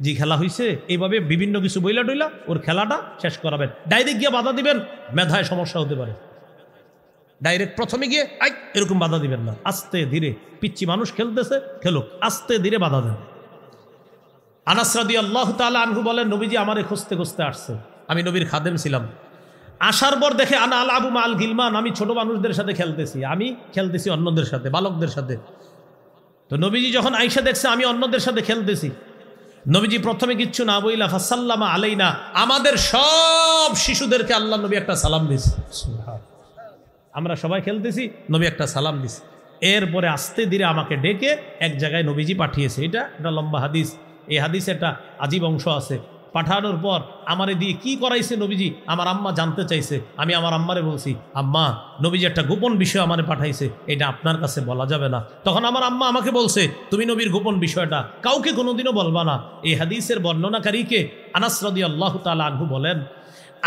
A: জি খেলা হয়েছে, এইভাবে বিভিন্ন কিছু বইলা টইলা ওর খেলাটা শেষ করাবেন। ডাইরেক্ট গিয়ে বাধা দিবেন, মেধায় সমস্যা হতে পারে। ডাইরেক্ট প্রথমে গিয়ে এরকম বাধা দিবেন না, আস্তে ধীরে। পিচ্ছি মানুষ খেলতেছে, খেলুক, আস্তে ধীরে বাধা দেন। আনাস রাদিয়াল্লাহু তাআলা আনহু বলেন, নবীজি আমারে খুঁজতে খুঁজতে আসছে, আমি নবীর খাদেম ছিলাম। আসার পর দেখে আনা আল আবু মা আল গিলমান, আমি ছোট মানুষদের সাথে খেলতেছি, আমি খেলতেছি অন্যদের সাথে, বালকদের সাথে। তো নবীজি যখন আয়েশা দেখছে আমি অন্যদের সাথে খেলতেছি, নবীজি প্রথমে কিচ্ছু না বইলা ফাসাল্লামা আলাইনা, আমাদের সব শিশুদেরকে আল্লাহ নবী একটা সালাম দিছে। আমরা সবাই খেলতেছি, নবী একটা সালাম দিছে। এরপরে আস্তে ধীরে আমাকে ডেকে এক জায়গায় নবীজি পাঠিয়েছে। এটা একটা লম্বা হাদিস, এই হাদিসে একটা আজীব অংশ আছে। পাঠানোর পর আমারে দিয়ে কি করাইছে নবীজি, আমার আম্মা জানতে চাইছে। আমি আমার আম্মারে বলছি, আম্মা নবীজি একটা গোপন বিষয় আমারে পাঠাইছে, এটা আপনার কাছে বলা যাবে না। তখন আমার আম্মা আমাকে বলছে, তুমি নবীর গোপন বিষয়টা কাউকে কোনোদিনও বলবা না। এই হাদিসের বর্ণনাকারীকে আনাস রাদিয়াল্লাহু তাআলা আনহু বলেন,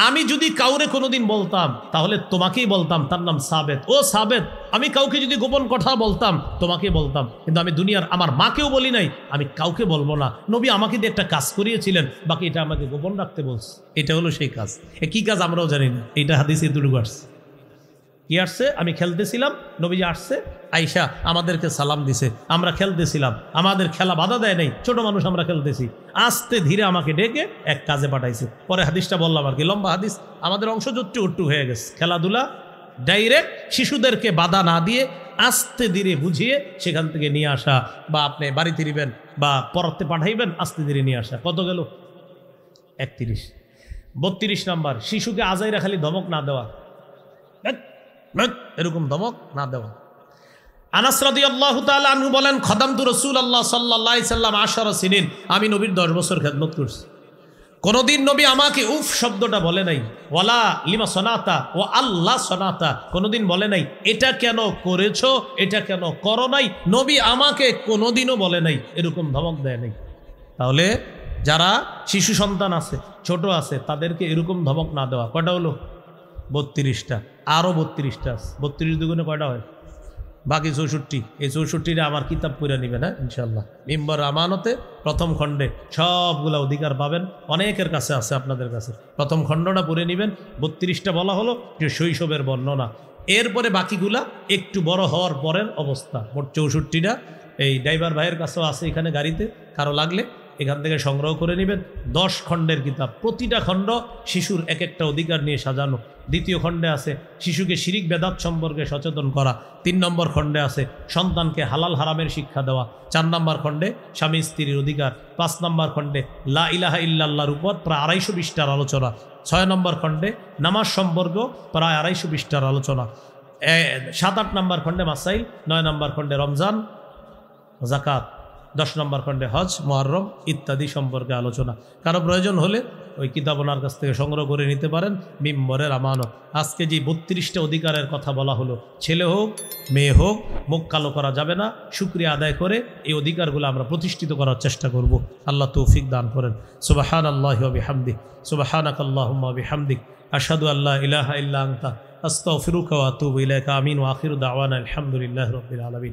A: আমি যদি কাউরে কোনোদিন বলতাম তাহলে তোমাকেই বলতাম, তার নাম সাবেত। ও সাবেত, আমি কাউকে যদি গোপন কথা বলতাম তোমাকেই বলতাম, কিন্তু আমি দুনিয়ার আমার মাকেও বলি নাই, আমি কাউকে বলবো না। নবী আমাকে দিয়ে একটা কাজ করিয়েছিলেন, বাকি এটা আমাকে গোপন রাখতে বলছে। এটা হলো সেই কাজ। কি কাজ আমরাও জানি না, এইটা হাদিসে দুটো আসছে। কি আসছে? আমি খেলতেছিলাম, নবীজি আসছে, আয়েশা আমাদেরকে সালাম দিছে, আমরা খেলতেছিলাম, আমাদের খেলা বাধা দেয় নাই, ছোট মানুষ আমরা খেলতেছি। আস্তে ধীরে আমাকে ডেকে এক কাজে পাঠাইছে। পরে হাদিসটা বললাম আর কি, লম্বা হাদিস, আমাদের অংশ জট্টু হয়ে গেছে। খেলাধুলা ডাইরেক্ট শিশুদেরকে বাধা না দিয়ে আস্তে ধীরে বুঝিয়ে সেখান থেকে নিয়ে আসা, বা আপনি বাড়িতে দিবেন বা পড়তে পাঠাইবেন, আস্তে ধীরে নিয়ে আসা। কত গেল? 31। 32 নম্বর, শিশুকে আজাইরা খালি ধমক না দেওয়া, এরকম ধমক না দেওয়া। আনাস রাদিয়াল্লাহু তাআলা আনহু বলেন, খাদামতু রাসূলুল্লাহ সাল্লাল্লাহু আলাইহি সাল্লাম 10 সিনিন, আমি নবীর 10 বছর খেদমত করছি। কোনদিন নবী আমাকে উফ শব্দটা বলে নাই, ওয়ালা লিমা সনাতা ও আল্লাহ সনাতা, কোনদিন বলে নাই এটা কেন করেছো, এটা কেন করো নাই। নবী আমাকে কোনোদিনও বলে নাই, এরকম ধমক দেয় নাই। তাহলে যারা শিশু সন্তান আছে, ছোট আছে, তাদেরকে এরকম ধমক না দেওয়া। কয়টা হলো? 32টা। আরও 32টা আছে। 32 দুগুণে কয়টা হয়? বাকি 64। এই 64টা আমার কিতাব পড়ে নেবেন, হ্যাঁ ইনশাল্লাহ। মিম্বর আমানতে প্রথম খণ্ডে সবগুলা অধিকার পাবেন, অনেকের কাছে আছে, আপনাদের কাছে। প্রথম খণ্ডটা পড়ে নেবেন। 32টা বলা হলো যে শৈশবের বর্ণনা। এরপরে বাকিগুলা একটু বড় হওয়ার পরের অবস্থা। মোট 64টা এই ড্রাইভার ভাইয়ের কাছেও আছে এখানে গাড়িতে, কারো লাগলে এখান থেকে সংগ্রহ করে নেবেন। 10 খণ্ডের কিতাব, প্রতিটা খণ্ড শিশুর এক একটা অধিকার নিয়ে সাজানো। দ্বিতীয় খণ্ডে আছে শিশুকে শিরিক বেদাত সম্পর্কে সচেতন করা। 3 নম্বর খণ্ডে আছে সন্তানকে হালাল হারামের শিক্ষা দেওয়া। 4 নম্বর খণ্ডে স্বামী স্ত্রীর অধিকার। 5 নম্বর খণ্ডে লা ইলাহা ইল্লাল্লাহর উপর প্রায় 250 পৃষ্ঠার আলোচনা। 6 নম্বর খণ্ডে নামাজ সম্পর্ক প্রায় 250 পৃষ্ঠার আলোচনা। 7-8 নম্বর খণ্ডে মাসাইল। 9 নম্বর খণ্ডে রমজান, জাকাত। 10 নম্বর খণ্ডে হজ, মুহররম ইত্যাদি সম্পর্কে আলোচনা। কারো প্রয়োজন হলে ওই কিতাব ওনার কাছ থেকে সংগ্রহ করে নিতে পারেন। মিম্বরের আমানত। আজকে যে 32টা অধিকারের কথা বলা হলো, ছেলে হোক মেয়ে হোক, মুখ কালো করা যাবে না। শুকরিয়া আদায় করে এই অধিকারগুলো আমরা প্রতিষ্ঠিত করার চেষ্টা করব। আল্লাহ তৌফিক দান করেন। সুবহানাল্লাহি ওয়া বিহামদিহি, সুবহানাকাল্লাহুম্মা ওয়া বিহামদিক, আশহাদু আল্লা ইলাহা ইল্লা আনতা আস্তাগফিরুকা ওয়া আতুবু ইলাইকা। আমিন ওয়া আখিরু দাওয়ানা আলহামদুলিল্লাহি রাব্বিল আলামিন।